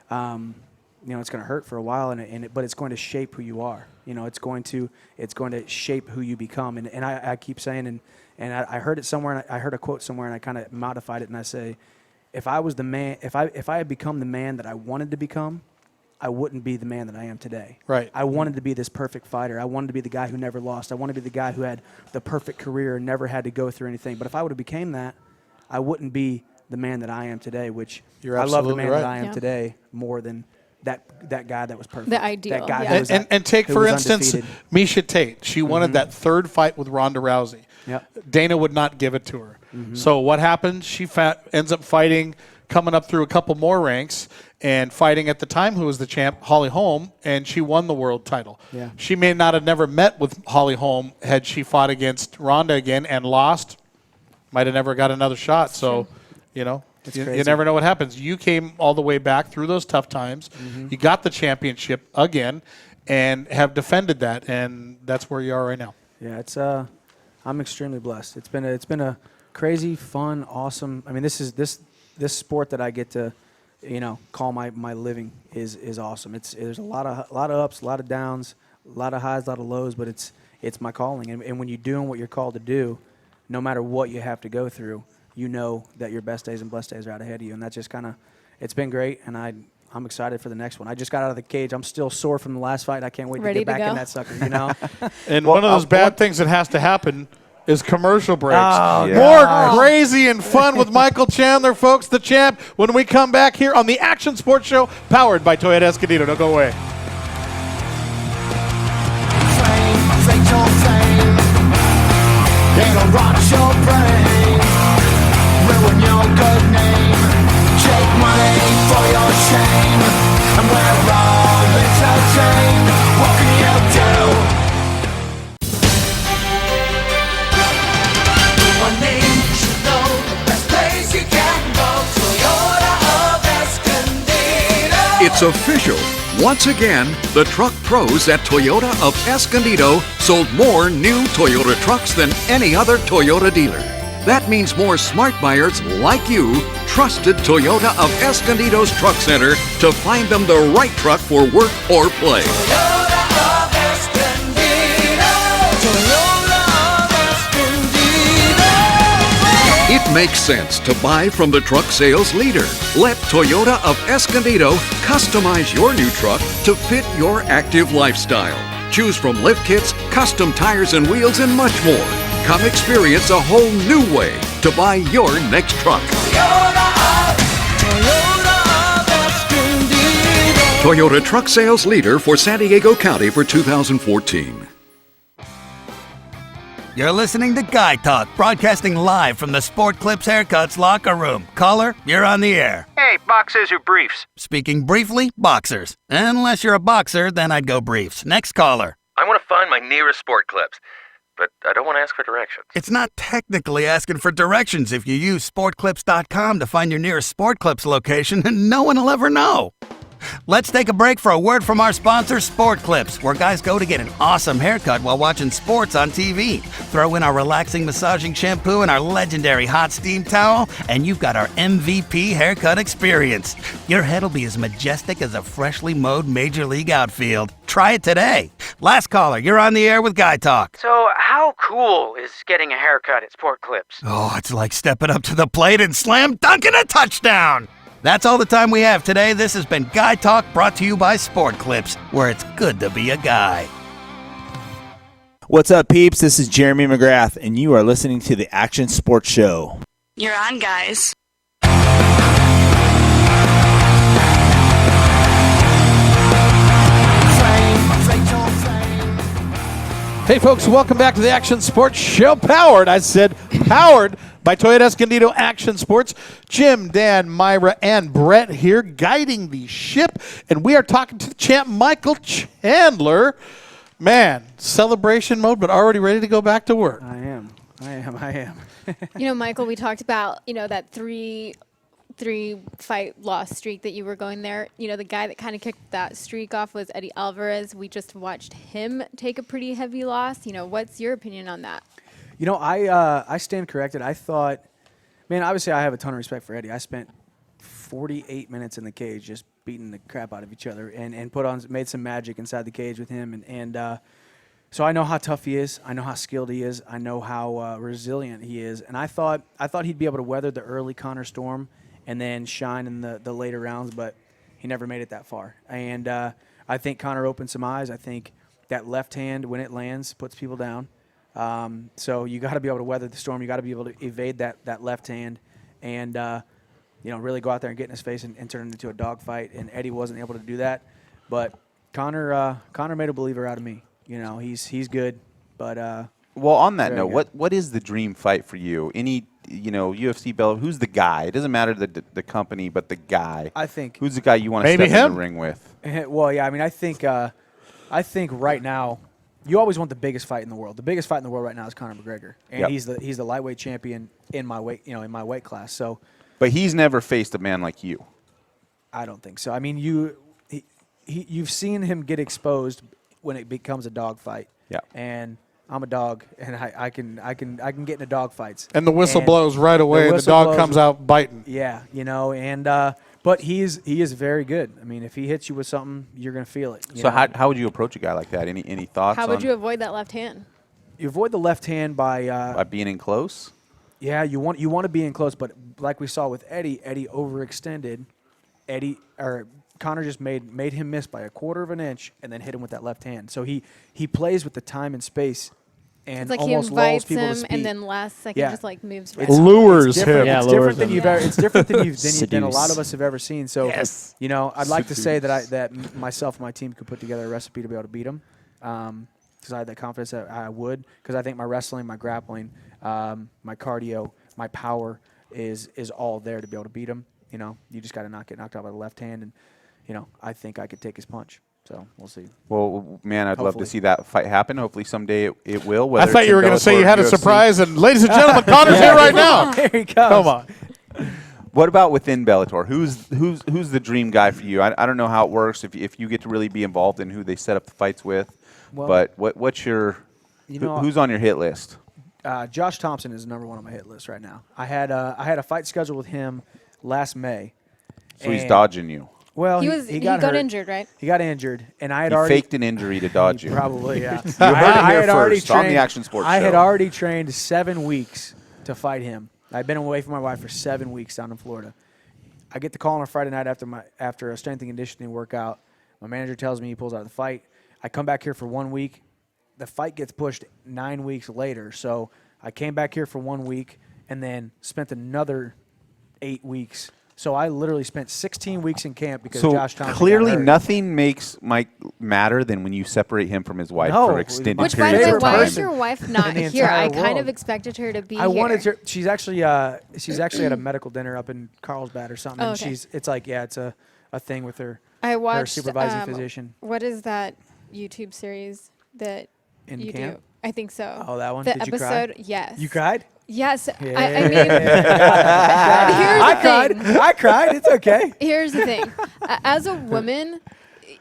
it's going to hurt for a while, but it's going to shape who you are. It's going to shape who you become. And I keep saying, and I heard it somewhere, and I heard a quote somewhere, and I kind of modified it, and I say, if I was the man, if I had become the man that I wanted to become, I wouldn't be the man that I am today. Right. I wanted to be this perfect fighter. I wanted to be the guy who never lost. I wanted to be the guy who had the perfect career and never had to go through anything. But if I would have became that, I wouldn't be the man that I am today, which You're I love the absolutely man right. that I am Yeah. today more than that guy that was perfect. The ideal, That guy yeah. who was And take, who for was instance, undefeated. Misha Tate. She wanted that third fight with Ronda Rousey. Yep. Dana would not give it to her. So what happens? She ends up fighting, coming up through a couple more ranks, and fighting at the time who was the champ, Holly Holm, and she won the world title. Yeah. She may not have never met with Holly Holm had she fought against Ronda again and lost. Might have never got another shot. So, you know, you crazy. never know what happens. You came all the way back through those tough times. You got the championship again and have defended that, and that's where you are right now. Yeah, it's I'm extremely blessed. It's been a crazy, fun, awesome. I mean, this sport that I get to, call my living is awesome. There's a lot of ups, a lot of downs, a lot of highs, a lot of lows, but it's my calling. And when you're doing what you're called to do, no matter what you have to go through, you know that your best days and blessed days are out ahead of you. And that's just it's been great. And I'm excited for the next one. I just got out of the cage. I'm still sore from the last fight. I can't wait Ready to get to back go? in that sucker, And one of those bad things that has to happen is commercial breaks. Oh, More crazy and fun with Michael Chandler, folks, the champ, when we come back here on the Action Sports Show, powered by Toyota Escondido. Don't go away. It'll rot your brain, ruin your good name, take money for your shame, and we're all entertained. What can you do? One name you should know, the best place you can go, Toyota of Escondido. It's official. Once again, the truck pros at Toyota of Escondido sold more new Toyota trucks than any other Toyota dealer. That means more smart buyers like you trusted Toyota of Escondido's Truck Center to find them the right truck for work or play. Toyota of Escondido. Toyota of Escondido. It makes sense to buy from the truck sales leader. Let Toyota of Escondido customize your new truck to fit your active lifestyle. Choose from lift kits, custom tires and wheels, and much more. Come experience a whole new way to buy your next truck. Toyota of Escondido. Toyota truck sales leader for San Diego County for 2014. You're listening to Guy Talk, broadcasting live from the Sport Clips Haircuts locker room. Caller, you're on the air. Hey, boxers or briefs? Speaking briefly, boxers. Unless you're a boxer, then I'd go briefs. Next caller. I want to find my nearest Sport Clips, but I don't want to ask for directions. It's not technically asking for directions if you use sportclips.com to find your nearest Sport Clips location, and no one will ever know. Let's take a break for a word from our sponsor, Sport Clips, where guys go to get an awesome haircut while watching sports on TV. Throw in our relaxing massaging shampoo and our legendary hot steam towel, and you've got our MVP haircut experience. Your head will be as majestic as a freshly mowed Major League outfield. Try it today. Last caller, you're on the air with Guy Talk. So, how cool is getting a haircut at Sport Clips? Oh, it's like stepping up to the plate and slam dunking a touchdown. That's all the time we have today. This has been Guy Talk, brought to you by Sport Clips, where it's good to be a guy. What's up, peeps? This is Jeremy McGrath, and you are listening to the Action Sports Show. You're on, guys. Hey, folks, welcome back to the Action Sports Show, powered by Toyota Escondido Action Sports. Jim, Dan, Mayra, and Brett here guiding the ship, and we are talking to the champ, Michael Chandler. Man, celebration mode, but already ready to go back to work. I am. Michael, we talked about, that three fight loss streak that you were going there. The guy that kind of kicked that streak off was Eddie Alvarez. We just watched him take a pretty heavy loss. What's your opinion on that? I stand corrected. I thought, obviously I have a ton of respect for Eddie. I spent 48 minutes in the cage just beating the crap out of each other and made some magic inside the cage with him. So I know how tough he is. I know how skilled he is. I know how resilient he is. And I thought he'd be able to weather the early Connor storm and then shine in the later rounds. But he never made it that far. And I think Connor opened some eyes. I think that left hand, when it lands, puts people down. So you got to be able to weather the storm. You got to be able to evade that left hand and, really go out there and get in his face and turn it into a dogfight. And Eddie wasn't able to do that. But Connor made a believer out of me. He's good, but well, on that very note, good. what is the dream fight for you? Any UFC Bellator, who's the guy? It doesn't matter the company, but the guy. I think who's the guy you want to Maybe step in him? the ring with? Well, yeah. I mean, I think right now, you always want the biggest fight in the world. The biggest fight in the world right now is Conor McGregor, and Yep. he's the lightweight champion in my weight class. So, But he's never faced a man like you. I don't think so. I mean, you've seen him get exposed when it becomes a dog fight. Yeah. And I'm a dog, and I can get into dog fights. And the whistle And blows right away. The whistle dog blows. comes out biting. Yeah, and but he is very good. I mean, if he hits you with something, you're gonna feel it. So how would you approach a guy like that? Any thoughts? How would on you avoid that left hand? You avoid the left hand by being in close? Yeah, you want to be in close, but like we saw with Eddie overextended. Connor just made him miss by 1/4 of an inch and then hit him with that left hand. So he plays with the time and space and It's like he almost lulls invites people to him speed. and then last second Yeah. just like moves right It's- out. Lures it's different. him. Yeah, It's lures different than him. you've ever. It's different than a lot Seduce. of us have ever seen. So Yes. I'd like to say that myself and my team could put together a recipe to be able to beat him. Because I had that confidence that I would. Because I think my wrestling, my grappling, my cardio, my power is all there to be able to beat him. You just got to not get knocked out by the left hand, and I think I could take his punch. So we'll see. Well, man, I'd love Hopefully. to see that fight happen. Hopefully someday it will. I whether thought it's you were in going to say Bellator you or had a UFC. surprise. And ladies and gentlemen, Connor's here right now. Here he comes. Come on. What about within Bellator? Who's the dream guy for you? I don't know how it works if you get to really be involved in who they set up the fights with. Well, but what's your who's on your hit list? Josh Thompson is number one on my hit list right now. I had a fight scheduled with him last May. So he's and- dodging you. Well, He got got hurt. injured, right? He got injured, and I had He already faked an injury to dodge you. Probably, yeah. You heard it here had already first on the trained- Action Sports I had Show. already trained 7 weeks to fight him. I'd been away from my wife for 7 weeks down in Florida. I get the call on a Friday night after a strength and conditioning workout. My manager tells me he pulls out of the fight. I come back here for 1 week. The fight gets pushed 9 weeks later. So I came back here for 1 week and then spent another 8 weeks. So I literally spent 16 weeks in camp because So Josh Thompson clearly got hurt. nothing makes Mike matter than when you separate him from his wife No, for extended Which, by the periods way, of why time. is your wife not in the here? I entire kind of world. expected her to be I here. wanted her. She's actually at a medical dinner up in Carlsbad or something. Oh, And okay. it's a thing with her. I watched her supervising physician. What is that YouTube series that In you camp? do? I think so. Oh, that one? The Did you cry? episode, yes. You cried? Yes. I mean, I here's the thing. I cried. It's okay. Here's the thing. As a woman,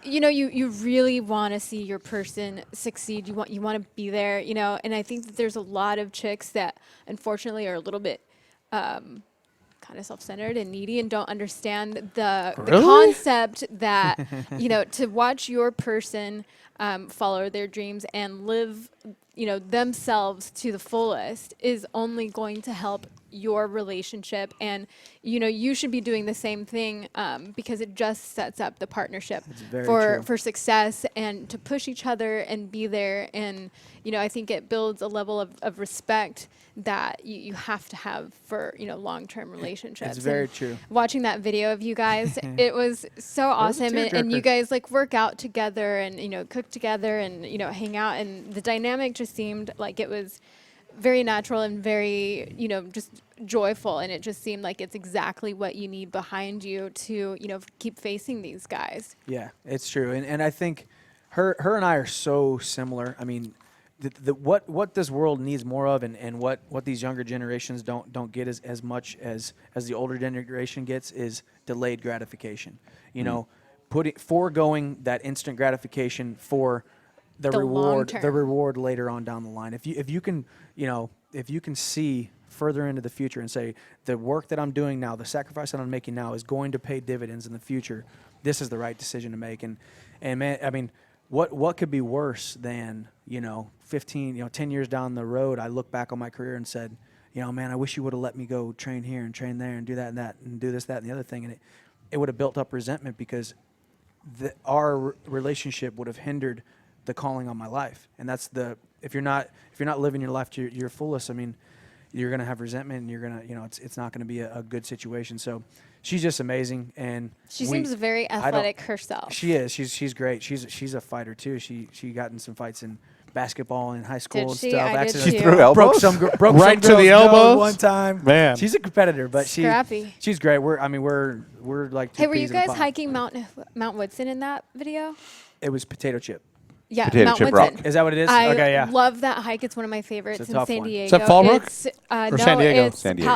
you really want to see your person succeed. You want to be there, and I think that there's a lot of chicks that unfortunately are a little bit kind of self-centered and needy and don't understand the concept that, to watch your person follow their dreams and live, themselves to the fullest is only going to help your relationship. And, you should be doing the same thing because it just sets up the partnership very true. for success and to push each other and be there. And, I think it builds a level of respect that you have to have for, long-term relationships. It's very And true. Watching that video of you guys, it was so awesome. And you guys work out together and, cook together and, hang out. And the dynamic just seemed like it was very natural and very, just joyful. And it just seemed like it's exactly what you need behind you to, keep facing these guys. Yeah, it's true. And I think her and I are so similar. I mean, what this world needs more of and what these younger generations don't get as much as the older generation gets is delayed gratification. Foregoing that instant gratification for the long term. reward later on down the line. If you can see further into the future and say the work that I'm doing now, the sacrifice that I'm making now is going to pay dividends in the future, this is the right decision to make. And man, I mean, what could be worse than 10 years down the road, I look back on my career and said, man, I wish you would have let me go train here and train there and do that and that and do this, that, and the other thing. it would have built up resentment because our relationship would have hindered the calling on my life. And that's if you're not living your life to your fullest, I mean, you're going to have resentment, and you're going to, it's not going to be a good situation. So she's just amazing, and she seems very athletic herself. She is. She's great. She's a fighter too. She got in some fights in basketball in high school and stuff. She threw elbows? Broke right to the elbows one time. Man, she's a competitor, but Scrappy. she's great. We're like. Hey, were you guys hiking Mount Woodson in that video? It was potato chip. Yeah, Potato Mount chip Woodson. rock. Is that what it is? I Okay, yeah. love that hike. It's one of my favorites It's a in tough San one. Diego. Is that Fallbrook? It's, Or no, San Diego? It's San Diego.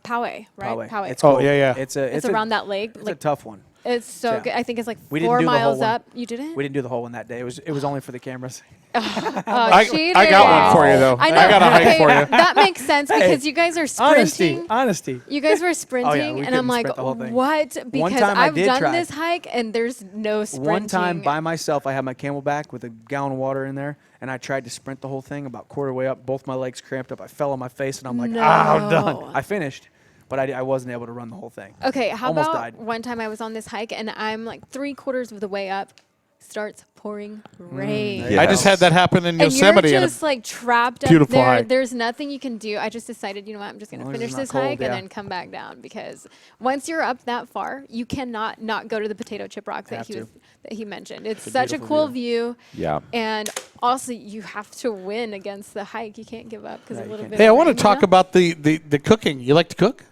Poway, right? Poway. It's Oh, cool. yeah. It's around that lake. It's a tough one. It's so Yeah. good. I think it's like We didn't 4 do the whole miles one. up. You didn't? We didn't do the whole one that day. It was only for the cameras. I got one for you though. I know. I got a hike for you. That makes sense because you guys are sprinting. Honesty. You guys were sprinting, we and I'm couldn't like, sprint the whole thing. what? Because time I I've did done try. this hike, and there's no sprinting. One time by myself, I had my Camelback with a gallon of water in there, and I tried to sprint the whole thing. About quarter way up, both my legs cramped up. I fell on my face, and I'm like, I'm done. I finished, but I wasn't able to run the whole thing. Okay, how Almost about died. one time I was on this hike, and I'm like 3/4 of the way up, starts pouring rain. Yeah. I just had that happen in And Yosemite. you're and just like trapped up beautiful there. hike. There's nothing you can do. I just decided, you know what, I'm just going to long as finish it's not this cold, hike and yeah. then come back down, because once you're up that far, you cannot not go to the potato chip rock that he mentioned. It's such a cool view. Yeah. And also, you have to win against the hike. You can't give up because a little bit. Hey, I of want to rain, talk about the cooking. You like to cook?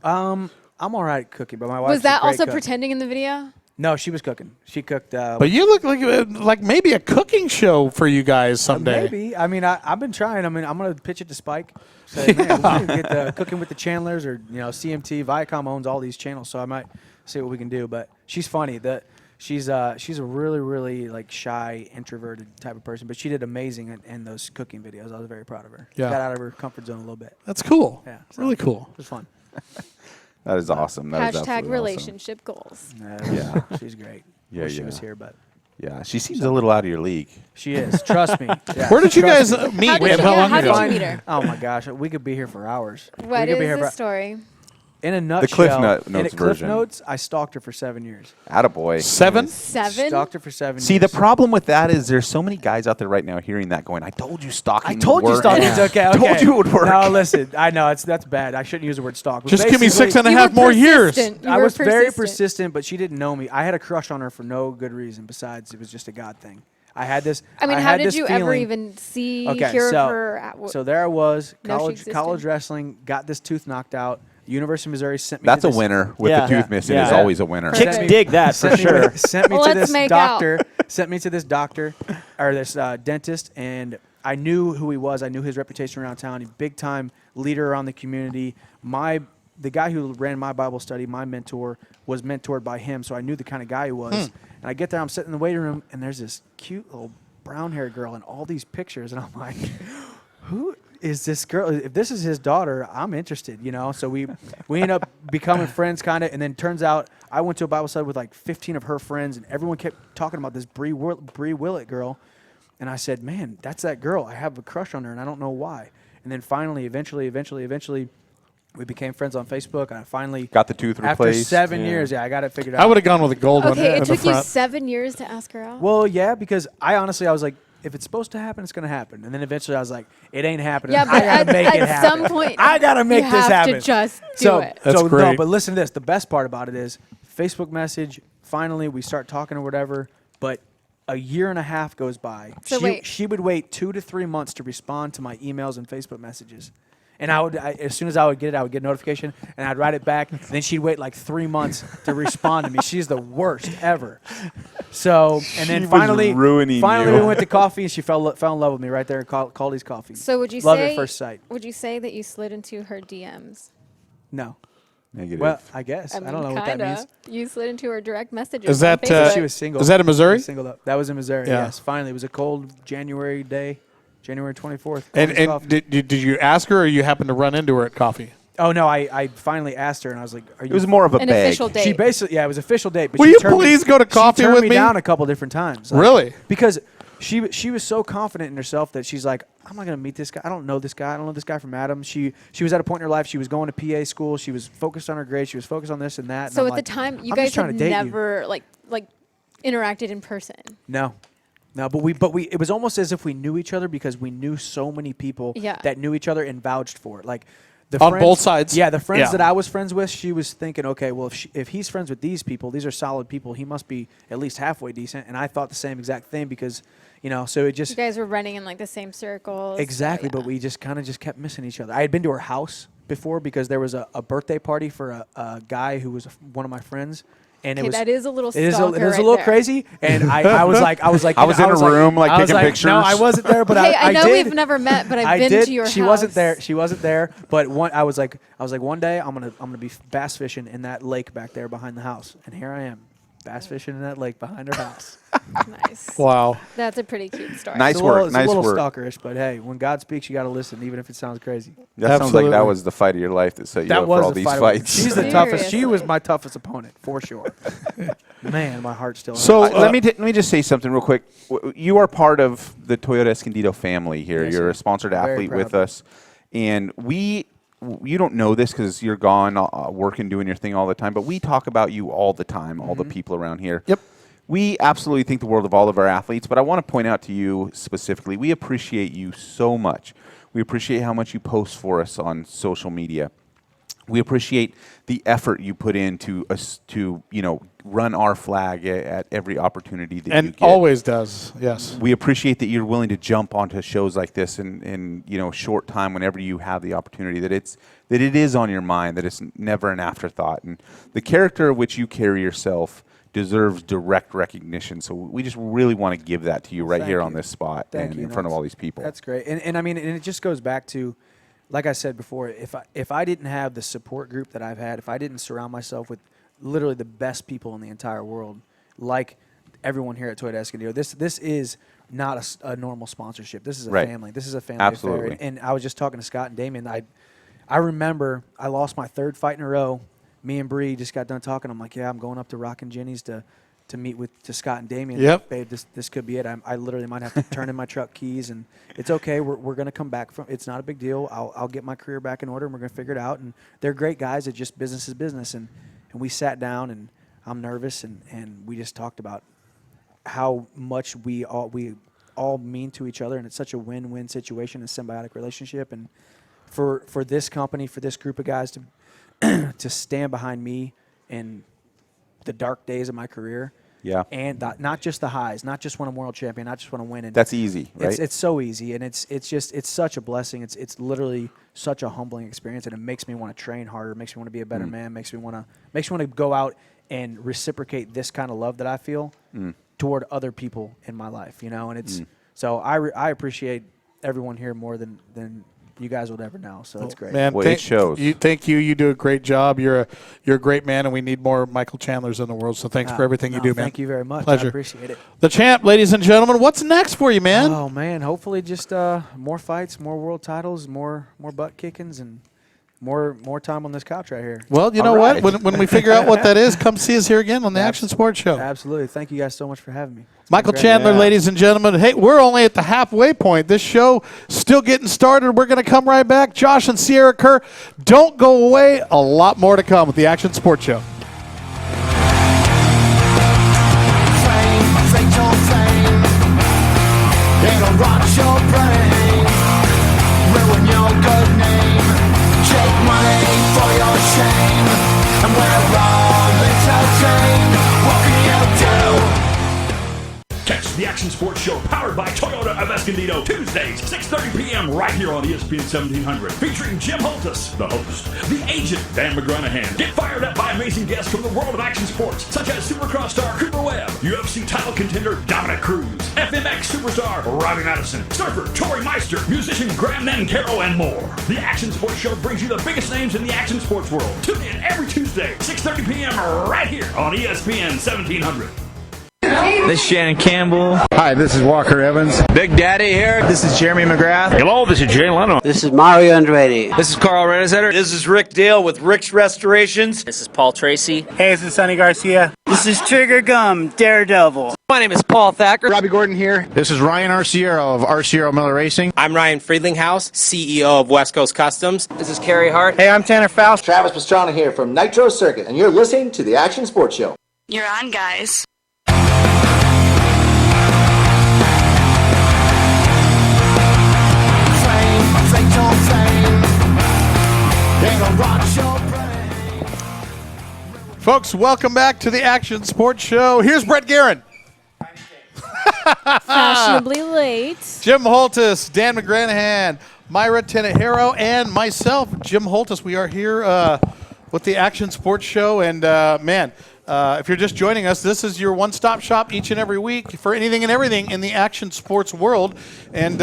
I'm all right at cooking, but my wife Was that also cook. pretending in the video? No, she was cooking. She cooked. But you look like maybe a cooking show for you guys someday. Maybe. I mean, I've been trying. I mean, I'm gonna pitch it to Spike. Say, man, we need to get the Cooking with the Chandlers, or CMT. Viacom owns all these channels, so I might see what we can do. But she's funny. She's a really, really like shy, introverted type of person, but she did amazing in those cooking videos. I was very proud of her. Yeah. She got out of her comfort zone a little bit. That's cool. Yeah, Really cool. It was fun. That is awesome. That is Hashtag absolutely relationship goals. Yeah. She's great. Yeah, Wish she yeah. was here, but Yeah, she seems a little out of your league. she is. Trust me. Yeah, Where did you trust guys me. meet? How did How long you ago? meet her? Oh my gosh, we could be here for hours. What we could be is here the story? In a nutshell, Cliff Notes Cliff version. Notes, I stalked her for 7 years. Attaboy. 7? 7? Stalked her for 7 See, years. the problem with that is there's so many guys out there right now hearing that going, I told you stalking I told would you work. stalking's okay. I told you it would work. No, listen, I know that's bad. I shouldn't use the word stalk. But Just give me basically, 6.5 more years. I was very persistent, but she didn't know me. I had a crush on her for no good reason besides it was just a God thing. I had this. I mean, I how had did this you feeling. ever even see, Okay, hear so, of her? So there I was, know she college existed? wrestling, got this tooth knocked out. University of Missouri sent me. That's to a this, winner with Yeah. the tooth missing Yeah. is always a winner. Chicks Sent me- dig that for sure. Sent me to Let's this make out. doctor. Sent me to this doctor, or this dentist, and I knew who he was. I knew his reputation around town. He's a big time leader around the community. The guy who ran my Bible study, my mentor, was mentored by him, so I knew the kind of guy he was. And I get there, I'm sitting in the waiting room, and there's this cute little brown-haired girl in all these pictures, and I'm like, who is this girl? If this is his daughter, I'm interested, So we end up becoming friends, kind of, and then turns out I went to a Bible study with like 15 of her friends, and everyone kept talking about this Bree Willett girl, and I said, man, that's that girl. I have a crush on her, and I don't know why. And then finally, eventually, we became friends on Facebook, and I finally Got the tooth after replaced. 7 years. Yeah, I got it figured out. I would have gone with a gold one Okay, in it the took you front. 7 years to ask her out. Well, yeah, because I was like, if it's supposed to happen, it's going to happen. And then eventually I was like, it ain't happening. Yeah, but I got to make it at happen. some point, I got to make you this have happen. to just do so, it. That's No, great. but listen to this. The best part about it is Facebook message. Finally, we start talking or whatever, but a year and a half goes by. So wait. She would wait 2 to 3 months to respond to my emails and Facebook messages. And as soon as I would get it, I would get a notification, and I'd write it back. And then she'd wait like 3 months to respond to me. She's the worst ever. So, and then She was finally, ruining you. we went to coffee, and she fell in love with me right there at Caldy's Coffee. So would you Love say at first sight. Would you say that you slid into her DMs? No. Negative. Well, I guess. I mean, don't know what that kinda. means. You slid into her direct messages. Is on that, Facebook. She was single. Is that in Missouri? She was singled up. That was in Missouri, Yeah. yes. Finally, it was a cold January day, January 24th. And Caldy's Coffee. did you ask her, or you happened to run into her at coffee? Oh, no, I finally asked her, and I was like, are you... It was more of a An beg. official date? She basically, yeah, it was official date. But Will she you turned please go to coffee she turned with me me? down a couple different times. Really? Because she was so confident in herself that she's like, I'm not going to meet this guy. I don't know this guy. I don't know this guy from Adam. She was at a point in her life. She was going to PA school. She was focused on her grades. She was focused on this and that. So and at the time, you I'm guys just trying had to date you. never like interacted in person. No, but we it was almost as if we knew each other because we knew so many people that knew each other and vouched for it. Like on both sides. Yeah, the friends that I was friends with, she was thinking, okay, well, if he's friends with these people, these are solid people. He must be at least halfway decent. And I thought the same exact thing because, so it just you guys were running in like the same circles. Exactly, so, but we just kind of just kept missing each other. I had been to her house before because there was a birthday party for a guy who was one of my friends. And okay, it that is a little it is a right little there. crazy. And I was like, I was in a room taking pictures. No, I wasn't there, but hey, I know did. we've never met, but I've been to your house. She wasn't there. She wasn't there. But I was like, one day I'm gonna be bass fishing in that lake back there behind the house, and here I am, bass fishing in that lake behind her house. Nice. Wow. That's a pretty cute story. Nice work. It's a little stalkerish, but hey, when God speaks, you got to listen, even if it sounds crazy. That sounds like that was the fight of your life that set you up for all these fights. She's the toughest. She was my toughest opponent for sure. Man, my heart's still. So let me just say something real quick. You are part of the Toyota Escondido family here. Yes, you're sir. a sponsored athlete with proud. us, and you don't know this because you're gone working, doing your thing all the time. But we talk about you all the time. All the people around here. Yep. We absolutely think the world of all of our athletes, but I want to point out to you specifically, we appreciate you so much. We appreciate how much you post for us on social media. We appreciate the effort you put into us to, run our flag at every opportunity that you get. And always does, yes. We appreciate that you're willing to jump onto shows like this in short time whenever you have the opportunity, that it is on your mind, that it's never an afterthought. And the character which you carry yourself deserves direct recognition. So we just really want to give that to you right here on this spot and in front of all these people. That's great. And I mean, and it just goes back to, like I said before, if I didn't have the support group that I've had, if I didn't surround myself with literally the best people in the entire world, like everyone here at Toyota Escondido, this is not a normal sponsorship. This is a family. This is a family affair. And I was just talking to Scott and Damien. I remember I lost my third fight in a row. Me and Bree just got done talking. I'm like, yeah, I'm going up to Rockin' Jenny's to meet with Scott and Damien. Yep. Babe, this could be it. I literally might have to turn in my truck keys, and it's okay. We're going to come back from. It's not a big deal. I'll get my career back in order, and we're going to figure it out. And they're great guys. It's just business is business. And we sat down, and I'm nervous, and we just talked about how much we all mean to each other, and it's such a win-win situation, a symbiotic relationship. And for this company, for this group of guys to stand behind me in the dark days of my career. Yeah. And not just the highs, not just when I'm world champion, not just when I'm winning. That's easy, right? It's so easy, and it's such a blessing. It's literally such a humbling experience, and it makes me want to train harder, makes me want to be a better man, makes me want to go out and reciprocate this kind of love that I feel toward other people in my life, and it's so I appreciate everyone here more than you guys will ever know, so it's great. Man, it shows. Thank you. You do a great job. You're a great man, and we need more Michael Chandlers in the world. So thanks for everything you do, man. Thank you very much. Pleasure. I appreciate it. The champ, ladies and gentlemen. What's next for you, man? Oh man, hopefully just more fights, more world titles, more butt kickings, and more time on this couch right here. Well, you know what? When we figure out what that is, come see us here again on the Action Sports Show. Absolutely. Thank you guys so much for having me. Michael Chandler, ladies and gentlemen. Hey, we're only at the halfway point. This show still getting started. We're going to come right back. Josh and Sierra Kerr, don't go away. A lot more to come with the Action Sports Show. It'll rot your brain, ruin your good name, take money for your shame, and we're all entertained. What can you do? Catch the Action Sports Show powered by Toyota of Escondido, Tuesdays, 6:30 p.m. right here on ESPN 1700. Featuring Jim Holthus, the host, the agent, Dan McGranahan. Get fired up by amazing guests from the world of action sports, such as Supercross star Cooper Webb, UFC title contender Dominic Cruz, FMX superstar Robbie Madison, surfer Tori Meister, musician Guerin Dan McGranahan, and more. The Action Sports Show brings you the biggest names in the action sports world. Tune in every Tuesday, 6:30 p.m. right here on ESPN 1700. This is Shannon Campbell. Hi, this is Walker Evans. Big Daddy here. This is Jeremy McGrath. Hello, this is Jay Leno. This is Mario Andretti. This is Carl Renazetter. This is Rick Dale with Rick's Restorations. This is Paul Tracy. Hey, this is Sonny Garcia. This is Trigger Gum, Daredevil. My name is Paul Thacker. Robbie Gordon here. This is Ryan Arciero of Arciero Miller Racing. I'm Ryan Friedlinghouse, CEO of West Coast Customs. This is Kerry Hart. Hey, I'm Tanner Faust. Travis Pastrana here from Nitro Circuit, and you're listening to the Action Sports Show. You're on, guys. Folks, welcome back to the Action Sports Show. Here's Brett Guerin. Fashionably late. Jim Holthus, Dan McGranahan, Mayra Tinajero, and myself, Jim Holthus. We are here with the Action Sports Show. And, if you're just joining us, this is your one-stop shop each and every week for anything and everything in the action sports world. And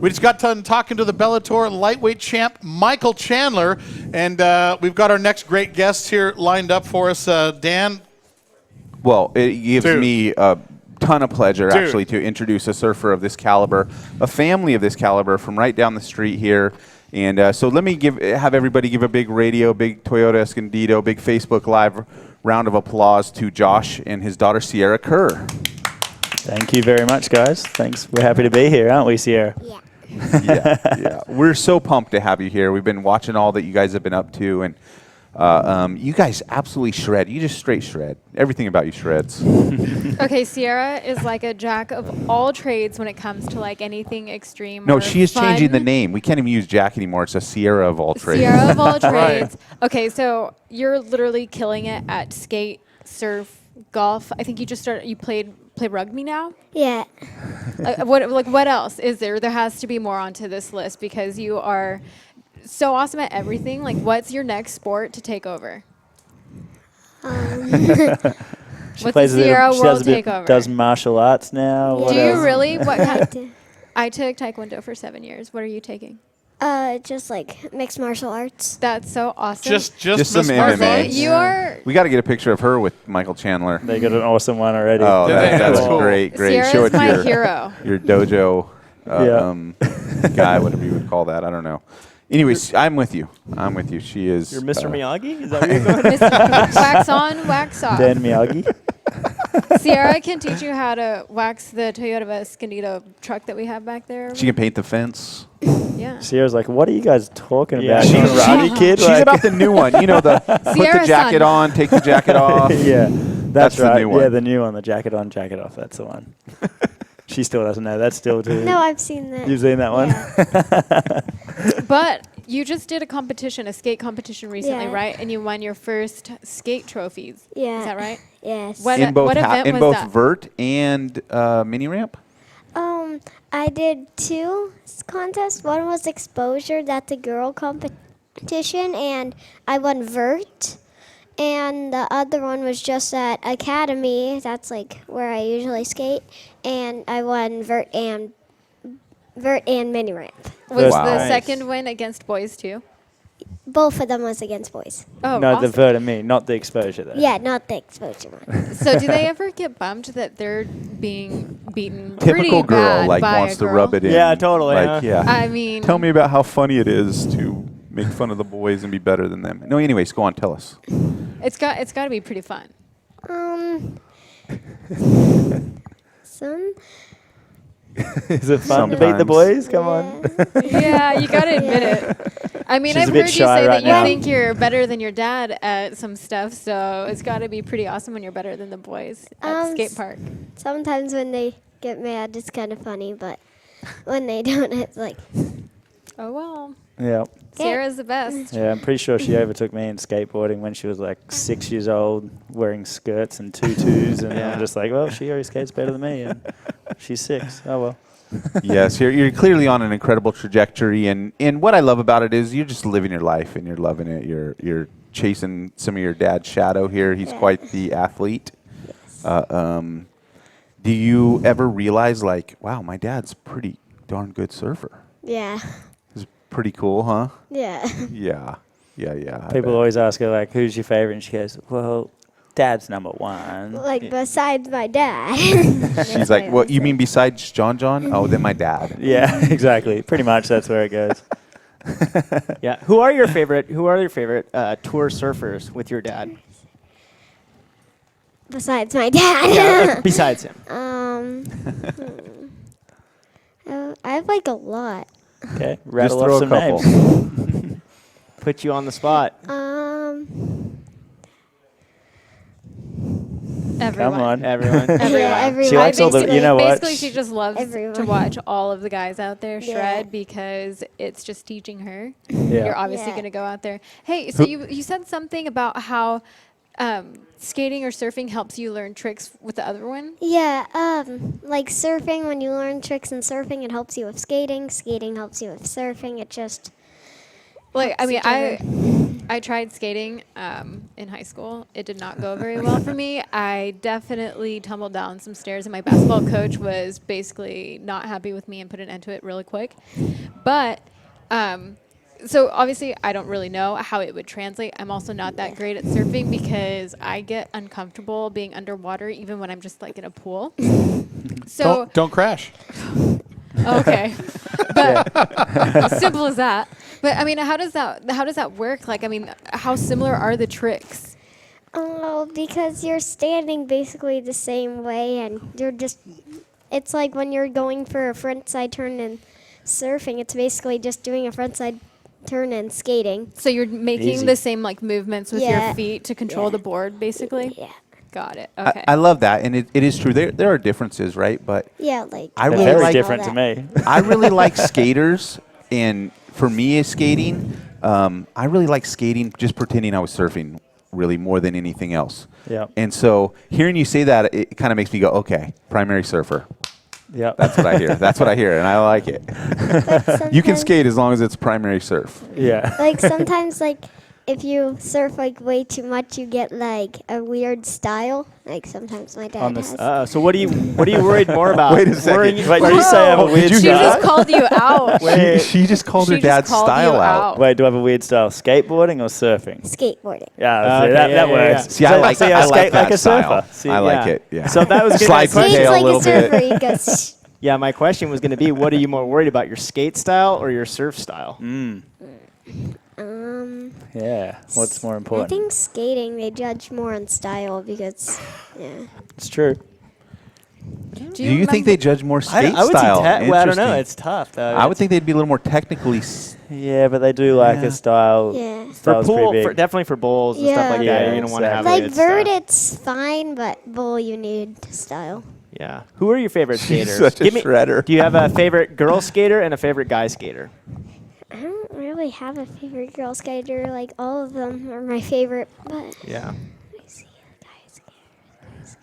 we just got done talking to the Bellator lightweight champ, Michael Chandler. And we've got our next great guest here lined up for us, Dan. Well, it gives me a ton of pleasure, actually, to introduce a surfer of this caliber, a family of this caliber from right down the street here. And so let me have everybody give a big big Toyota Escondido, big Facebook Live round of applause to Josh and his daughter, Sierra Kerr. Thank you very much, guys. Thanks. We're happy to be here, aren't we, Sierra? Yeah. We're so pumped to have you here. We've been watching all that you guys have been up to, and you guys absolutely shred. You just straight shred. Everything about you shreds. Okay, Sierra is like a jack of all trades when it comes to like anything extreme. No, or she is fun. changing the name. We can't even use Jack anymore. It's a Sierra of all trades. Sierra of all trades. Okay, so you're literally killing it at skate, surf, golf. I think you just started. You play rugby now. Yeah. What else is there? There has to be more onto this list because you are so awesome at everything. Like, what's your next sport to take over? She What's plays the Sierra she World Takeover? does martial arts now. Yeah. What Do else? you really? What kind? I took Taekwondo for 7 years. What are you taking? Just like mixed martial arts. That's so awesome. Just some MMA. You are. We got to get a picture of her with Michael Chandler. They got an awesome one already. Oh, that's cool. great. Sierra's Show it to my your hero. Your dojo guy, whatever you would call that. I don't know. Anyways, I'm with you. She is. You're Mr. Miyagi? Is that where you're going? Wax on, wax off. Dan Miyagi. Sierra can teach you how to wax the Toyota of Escondido truck that we have back there. She can paint the fence. Yeah. Sierra's like, what are you guys talking about? She's Karate Kid? She's about the new one. You know, the put the Sierra's jacket son. on, take the jacket off. Yeah, that's right. the new one. Yeah, the new one, the jacket on, jacket off. That's the one. She still doesn't know. That's still too. No, I've seen that. You've seen that one? Yeah. But you just did a skate competition recently, Yeah. right? And you won your first skate trophies. Yeah. Is that right? Yes. What, in both what event in was both that? vert and mini ramp. I did 2 contests. One was exposure, that's a girl competition, and I won vert. And the other one was just at academy. That's like where I usually skate, and I won vert and mini ramp. Was Wow. the Nice. second win against boys too? Both of them was against boys. Oh, No, awesome. the vert and me, not the exposure though. Yeah, not the exposure one. So do they ever get bummed that they're being beaten pretty Typical girl bad like by wants a to girl? rub it in. Yeah, totally, Like, huh? yeah. I mean, Tell me about how funny it is to make fun of the boys and be better than them. No, anyways, go on, tell us. it's got to be pretty fun. Some. Is it fun to beat the Sometimes. boys? Come on. Yeah, you got to admit it. I mean, She's I've a bit heard you shy say right that you now. think you're better than your dad at some stuff, so it's got to be pretty awesome when you're better than the boys at the skate park. Sometimes when they get mad, it's kind of funny, but when they don't, it's like. Oh well. Yeah. Sierra's the best. Yeah, I'm pretty sure she overtook me in skateboarding when she was like 6 years old, wearing skirts and tutus, and I'm just like, well, she already skates better than me, and she's 6. Oh well. Yes, you're clearly on an incredible trajectory, and what I love about it is you're just living your life and you're loving it. You're chasing some of your dad's shadow here. He's quite the athlete. Do you ever realize, like, wow, my dad's pretty darn good surfer? Yeah. It's pretty cool, huh? Yeah. Yeah. I People bet. always ask her, like, who's your favorite? And she goes, well, Dad's number 1. Like, besides my dad. She's like, what, you mean besides John? Oh, then my dad. Yeah, exactly. Pretty much that's where it goes. Yeah. Who are your favorite tour surfers with your dad? Besides my dad. Yeah, besides him. I have like a lot. Okay, rattle throw off a some couple. names. Put you on the spot. Everyone. Come on. Everyone. Yeah, everyone. She likes all the, you know what? Basically, she just loves to watch all of the guys out there shred because it's just teaching her. Yeah. You're obviously Yeah. going to go out there. Hey, so you said something about how skating or surfing helps you learn tricks with the other one? Yeah, like surfing, when you learn tricks in surfing, it helps you with skating. Skating helps you with surfing. It just Like, I helps mean, each other. I tried skating in high school. It did not go very well for me. I definitely tumbled down some stairs, and my basketball coach was basically not happy with me and put an end to it really quick. But so obviously, I don't really know how it would translate. I'm also not that great at surfing because I get uncomfortable being underwater, even when I'm just like in a pool. So Don't crash. okay, but simple as that. But I mean, how does that work? Like, I mean, how similar are the tricks? Oh, because you're standing basically the same way, and you're just. It's like when you're going for a front side turn in surfing. It's basically just doing a front side turn and skating. So you're making the same like movements with your feet to control the board, basically. Yeah. Got it. Okay. I love that, and it is true. There are differences, right? But Yeah, like. I They're really very like different to me. I really like skaters, and for me, as skating, I really like skating, just pretending I was surfing, really more than anything else. Yeah. And so hearing you say that, it kind of makes me go, okay, primary surfer. Yeah. That's what I hear. That's what I hear, and I like it. You can skate as long as it's primary surf. Yeah. Like sometimes, like if you surf like way too much, you get like a weird style. Like sometimes my dad has. So what are you worried more about? Wait a second. Wait, did you say I have a weird She style? just called you out. She just called her dad's style out. Wait, do I have a weird style? Skateboarding or surfing? Skateboarding. Yeah, Okay, that yeah, works. yeah. See, I like I skate that like a style. surfer. See, I like it. Yeah. So that was Slides the Skates tail like a little a surfer. bit. He goes. Yeah, my question was going to be, what are you more worried about, your skate style or your surf style? Yeah, what's more I important? think skating, they judge more on style because, It's true. Do you think they judge more skate I would style? say well, I don't know. Interesting. It's tough, though. I would think they'd be a little more technically. Yeah, but they do like a style. Yeah. for Style's pool, pretty big. definitely for bowls and stuff like Yeah, that, you're going to want to have a like good vert, style. it's fine, but bull, you need style. Yeah. Who are your favorite She's skaters? such a shredder. Do you have a favorite girl skater and a favorite guy skater? I don't really have a favorite girl skater. Like all of them are my favorite, but Yeah. I see skaters.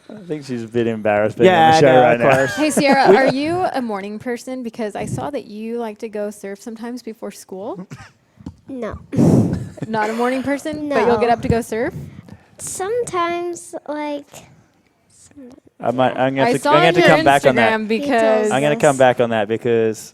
I think she's a bit embarrassed being Yeah, on the show no, right of now. course. Hey, Sierra, are you a morning person? Because I saw that you like to go surf sometimes before school. No. Not a morning person, but you'll get No. up to go surf? Sometimes, like. I'm going I to saw on have to your come back on that. Instagram because I'm going to come back on that because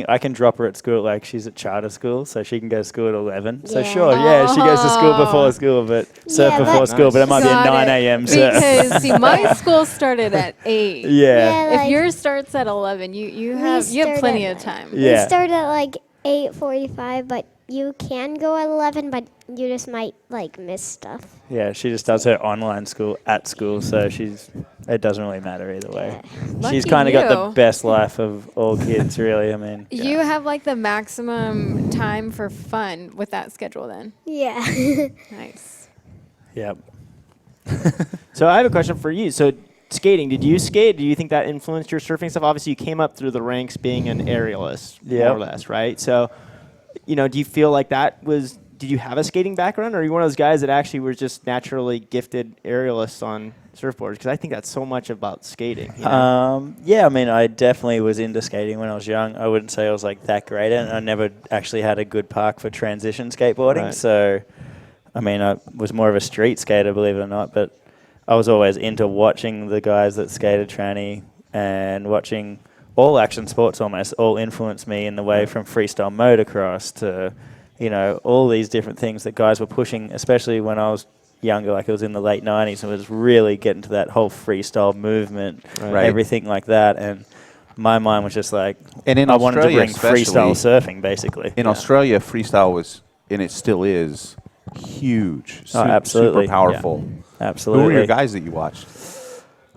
I can drop her at school, like she's at charter school, so she can go to school at 11. So sure, she goes to school before school, but surf Yeah, before but- school, but it might be a Got 9 it. a.m. surf. Because see, my school started at 8. Yeah. Yeah, If like, yours starts at 11, you have start plenty at of time. We Yeah. start at like 8:45, but you can go at 11, but you just might like miss stuff. Yeah, she just does her online school at school, so it doesn't really matter either way. She's Lucky kind of got the you. best life of all kids, really. I mean, You have like the maximum time for fun with that schedule then. Yeah. Nice. yep. So I have a question for you. So skating, did you skate? Do you think that influenced your surfing stuff? Obviously, you came up through the ranks being an aerialist, more or less, right? So, do you feel like that was, did you have a skating background, or are you one of those guys that actually were just naturally gifted aerialists on surfboards? Because I think that's so much about skating. Yeah, I mean, I definitely was into skating when I was young. I wouldn't say I was like that great at it. I never actually had a good park for transition skateboarding. Right. So, I mean, I was more of a street skater, believe it or not, but I was always into watching the guys that skated tranny and watching all action sports almost all influenced me in the way from freestyle motocross to, all these different things that guys were pushing, especially when I was younger, like it was in the late 90s, and was really getting to that whole freestyle movement, everything like that. And my mind was just like, and in I wanted to Australia bring freestyle especially, surfing, basically. In Australia, freestyle was, and it still is, huge. Absolutely. Super powerful. Yeah. Absolutely. Who were your guys that you watched?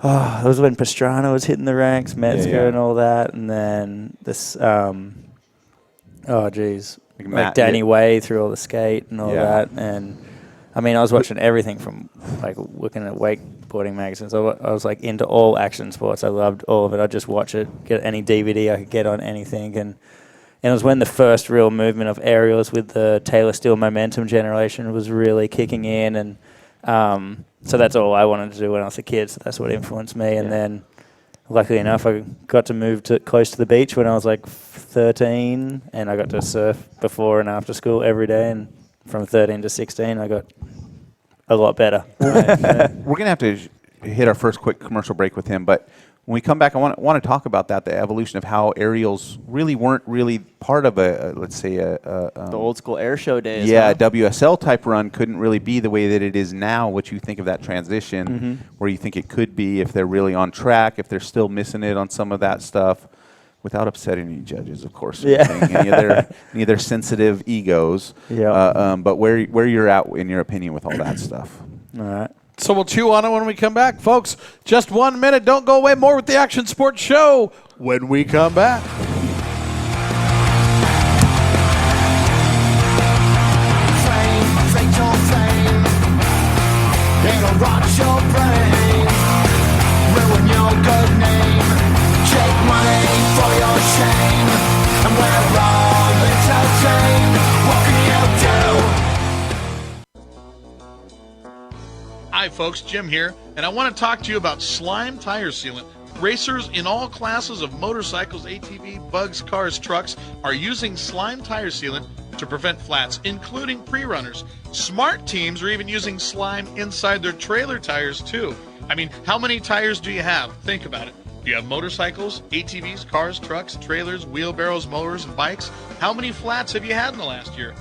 It was when Pastrana was hitting the ranks, Metzger yeah. and all that, and then this. Like Danny Way through all the skate and all that, and I mean, I was watching everything from like looking at wakeboarding magazines. I was like into all action sports. I loved all of it. I'd just watch it, get any DVD I could get on anything, and it was when the first real movement of aerials with the Taylor Steele momentum generation was really kicking in, and so that's all I wanted to do when I was a kid. So that's what influenced me, and then. Luckily enough, I got to move close to the beach when I was like 13, and I got to surf before and after school every day. And from 13 to 16, I got a lot better. We're gonna have to hit our first quick commercial break with him, but when we come back, I want to talk about the evolution of how aerials really weren't really part of let's say the old school air show days. Yeah, WSL type run couldn't really be the way that it is now. What you think of that transition, where you think it could be, if they're really on track, if they're still missing it on some of that stuff, without upsetting any judges, of course. Any of their sensitive egos. Yeah. But where you're at in your opinion with all that stuff. All right. So we'll chew on it when we come back. Folks, just 1 minute. Don't go away. More with the Action Sports Show when we come back. It'll rot your brain, ruin your good name, take money for your shame, and we're all entertained. What can you do? Hi folks, Jim here, and I want to talk to you about Slime Tire Sealant. Racers in all classes of motorcycles, ATV, bugs, cars, trucks are using Slime Tire Sealant to prevent flats, including pre-runners. Smart teams are even using slime inside their trailer tires too. I mean, how many tires do you have? Think about it. Do you have motorcycles, ATVs, cars, trucks, trailers, wheelbarrows, motors, and bikes? How many flats have you had in the last year?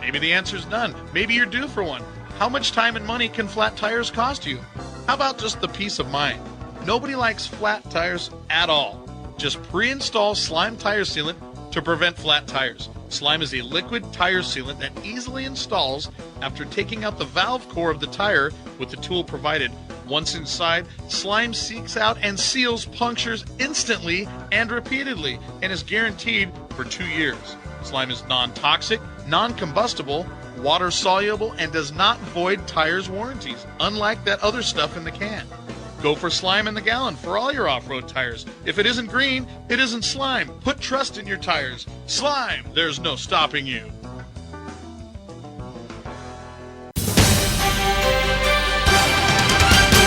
Maybe the answer is none. Maybe you're due for one. How much time and money can flat tires cost you? How about just the peace of mind? Nobody likes flat tires at all. Just pre-install Slime Tire Sealant to prevent flat tires. Slime is a liquid tire sealant that easily installs after taking out the valve core of the tire with the tool provided. Once inside, slime seeks out and seals punctures instantly and repeatedly and is guaranteed for 2 years. Slime is non-toxic, non-combustible, water-soluble, and does not void tires' warranties, unlike that other stuff in the can. Go for Slime in the Gallon for all your off-road tires. If it isn't green, it isn't Slime. Put trust in your tires. Slime, there's no stopping you.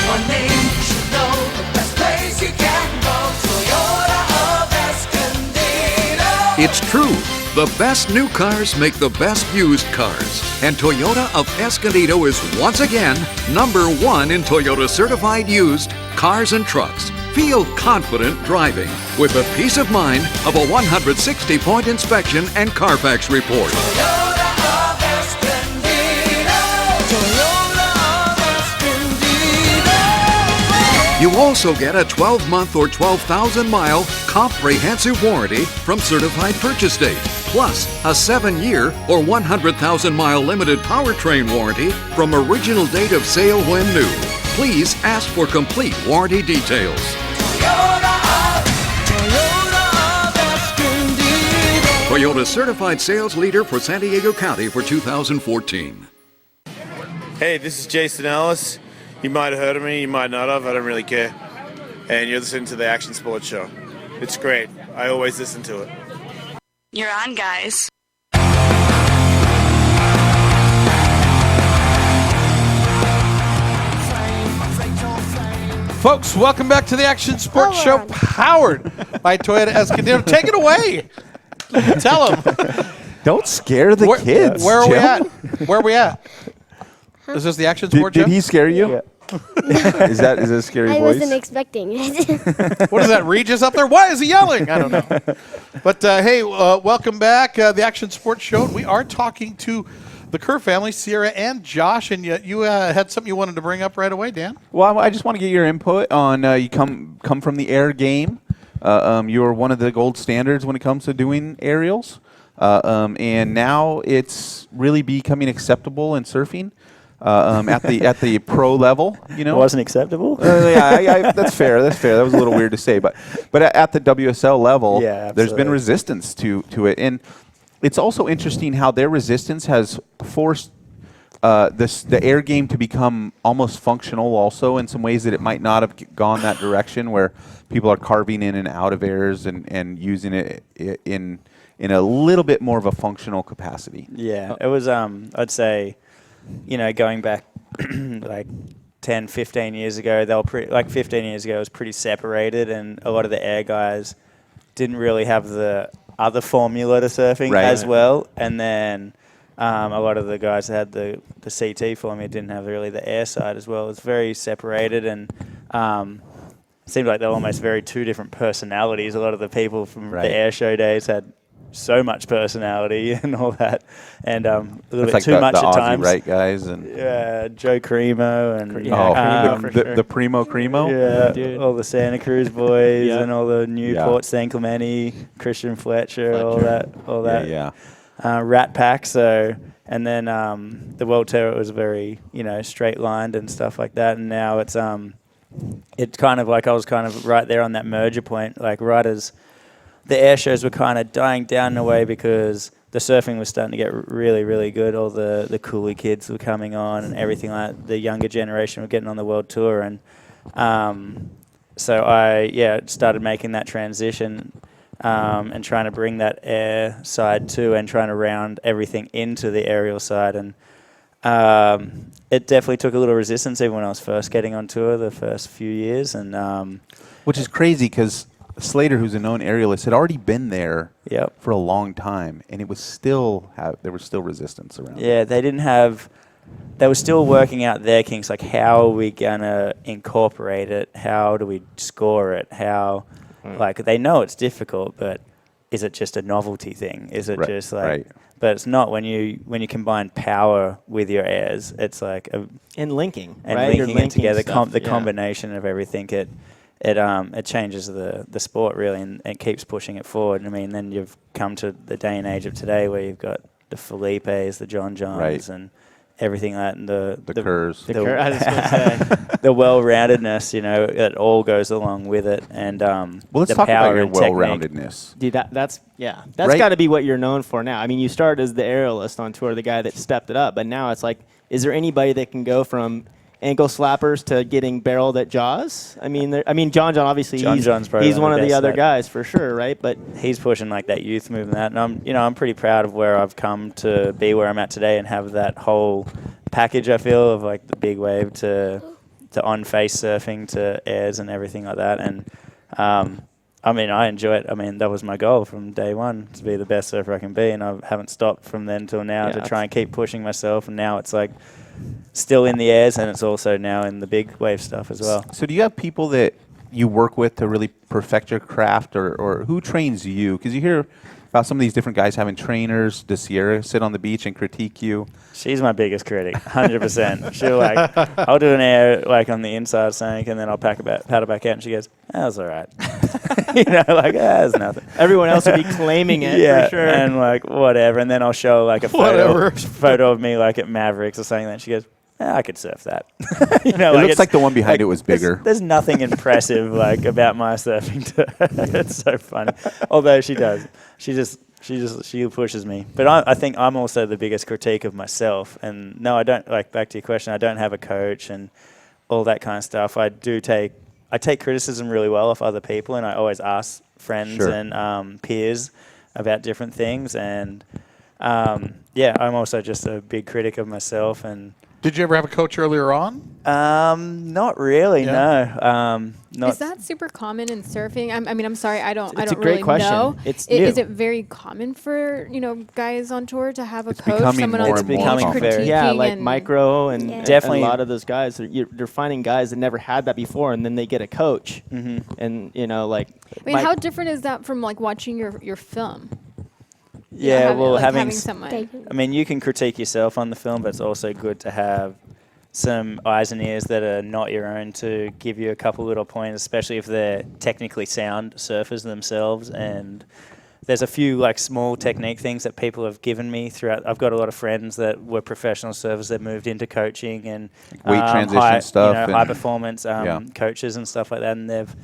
One name you should know, the best place you can go, Toyota of Escondido. It's true. The best new cars make the best used cars. And Toyota of Escondido is once again #1 in Toyota certified used cars and trucks. Feel confident driving with the peace of mind of a 160-point inspection and Carfax report. Toyota of Escondido. Toyota of Escondido. You also get a 12-month or 12,000-mile comprehensive warranty from certified purchase date, plus a 7-year or 100,000-mile limited powertrain warranty from original date of sale when new. Please ask for complete warranty details. Toyota of Escondido. Toyota certified sales leader for San Diego County for 2014. Hey, this is Jason Ellis. You might have heard of me, you might not have, I don't really care. And you're listening to the Action Sports Show. It's great. I always listen to it. You're on, guys. Folks, welcome back to the Action Sports Show, powered by Toyota Escondido. Take it away. Tell them. Don't scare the kids. Where are we Jim. at? Where are we at? Is this the Action Sports Show? Did he scare you? Yeah. Is that a scary I voice? wasn't expecting it. What is that, Regis up there? Why is he yelling? I don't know. But, hey, welcome back, the Action Sports Show. We are talking to the Kerr family, Sierra and Josh, and you had something you wanted to bring up right away, Dan? Well, I just want to get your input on you come from the air game. You are one of the gold standards when it comes to doing aerials. and now it's really becoming acceptable in surfing. At the pro level, It wasn't acceptable. That's fair. That's fair. That was a little weird to say, but at the WSL level, there's been resistance to it, and it's also interesting how their resistance has forced the air game to become almost functional. Also, in some ways that it might not have gone that direction, where people are carving in and out of airs and using it in a little bit more of a functional capacity. Yeah, it was. I'd say, going back like 10, 15 years ago, they were 15 years ago, it was pretty separated, and a lot of the air guys didn't really have the other formula to surfing as well. And then a lot of the guys that had the CT formula didn't have really the air side as well. It's very separated, and it seemed like they were almost very two different personalities. A lot of the people from the air show days had so much personality and all that, and a little bit too much at times. Right, guys, and Joe Cremo and the Primo Cremo, all the Santa Cruz boys and all the Newport, San Clemente, Christian Fletcher, all that. Rat Pack. So, and then the World Tour was very straight lined and stuff like that, and now it's kind of like I was kind of right there on that merger point, like right as the air shows were kind of dying down in a way because the surfing was starting to get really, really good. All the coolie kids were coming on and everything like that. The younger generation were getting on the world tour. And so I started making that transition and trying to bring that air side too and trying to round everything into the aerial side. And it definitely took a little resistance even when I was first getting on tour the first few years. And which is crazy because Slater, who's a known aerialist, had already been there for a long time, and it was still there was still resistance around. Yeah, they were still working out their kinks, like how are we gonna incorporate it? How do we score it? How, like they know it's difficult, but is it just a novelty thing? Is it just like? But it's not when you combine power with your airs. It's like and linking it together. The combination of everything. It changes the sport really, and it keeps pushing it forward. I mean, then you've come to the day and age of today where you've got the Felipes, the John Johns, and everything like that, and the Kerrs. The well-roundedness, it all goes along with it. And let's talk about your well-roundedness. Dude, that's got to be what you're known for now. I mean, you started as the aerialist on tour, the guy that stepped it up, but now it's like, is there anybody that can go from ankle slappers to getting barreled at Jaws? I mean, John obviously he's one of the other guys for sure, right? But he's pushing like that youth movement, and I'm pretty proud of where I've come to be where I'm at today and have that whole package. I feel of like the big wave to on face surfing to airs and everything like that, and I mean, I enjoy it. I mean, that was my goal from day one, to be the best surfer I can be, and I haven't stopped from then till now to try and keep pushing myself. And now it's like still in the airs, and it's also now in the big wave stuff as well. So do you have people that you work with to really perfect your craft, or who trains you? Because you hear about some of these different guys having trainers. Does Sierra sit on the beach and critique you? She's my biggest critic, 100%. She'll I'll do an air like on the inside sink, and then I'll paddle back out, and she goes, "That was all right." That's nothing. Everyone else would be claiming it for sure. And whatever. And then I'll show like a photo of me like at Mavericks or something, and she goes, I could surf that. It looks like the one behind it was bigger. There's nothing impressive about my surfing to her. It's so funny. Although she does. She pushes me. But I think I'm also the biggest critique of myself. And no, I don't, back to your question, I don't have a coach and all that kind of stuff. I take criticism really well of other people, and I always ask friends and peers about different things. And I'm also just a big critic of myself. And did you ever have a coach earlier on? Not really. No. Is that super common in surfing? I'm sorry, I don't a great really question. know. It's new. Is it very common for guys on tour to have a coach? Becoming someone more on and the more beach common. critiquing like Micro and definitely a lot of those guys. They're finding guys that never had that before, and then they get a coach. Mm-hmm. And how different is that from watching your film? Having someone. I mean, you can critique yourself on the film, but it's also good to have some eyes and ears that are not your own to give you a couple little points, especially if they're technically sound surfers themselves and there's a few like small technique things that people have given me throughout. I've got a lot of friends that were professional surfers that moved into coaching and weight transition high, stuff, you know, and high performance coaches and stuff like that, and they've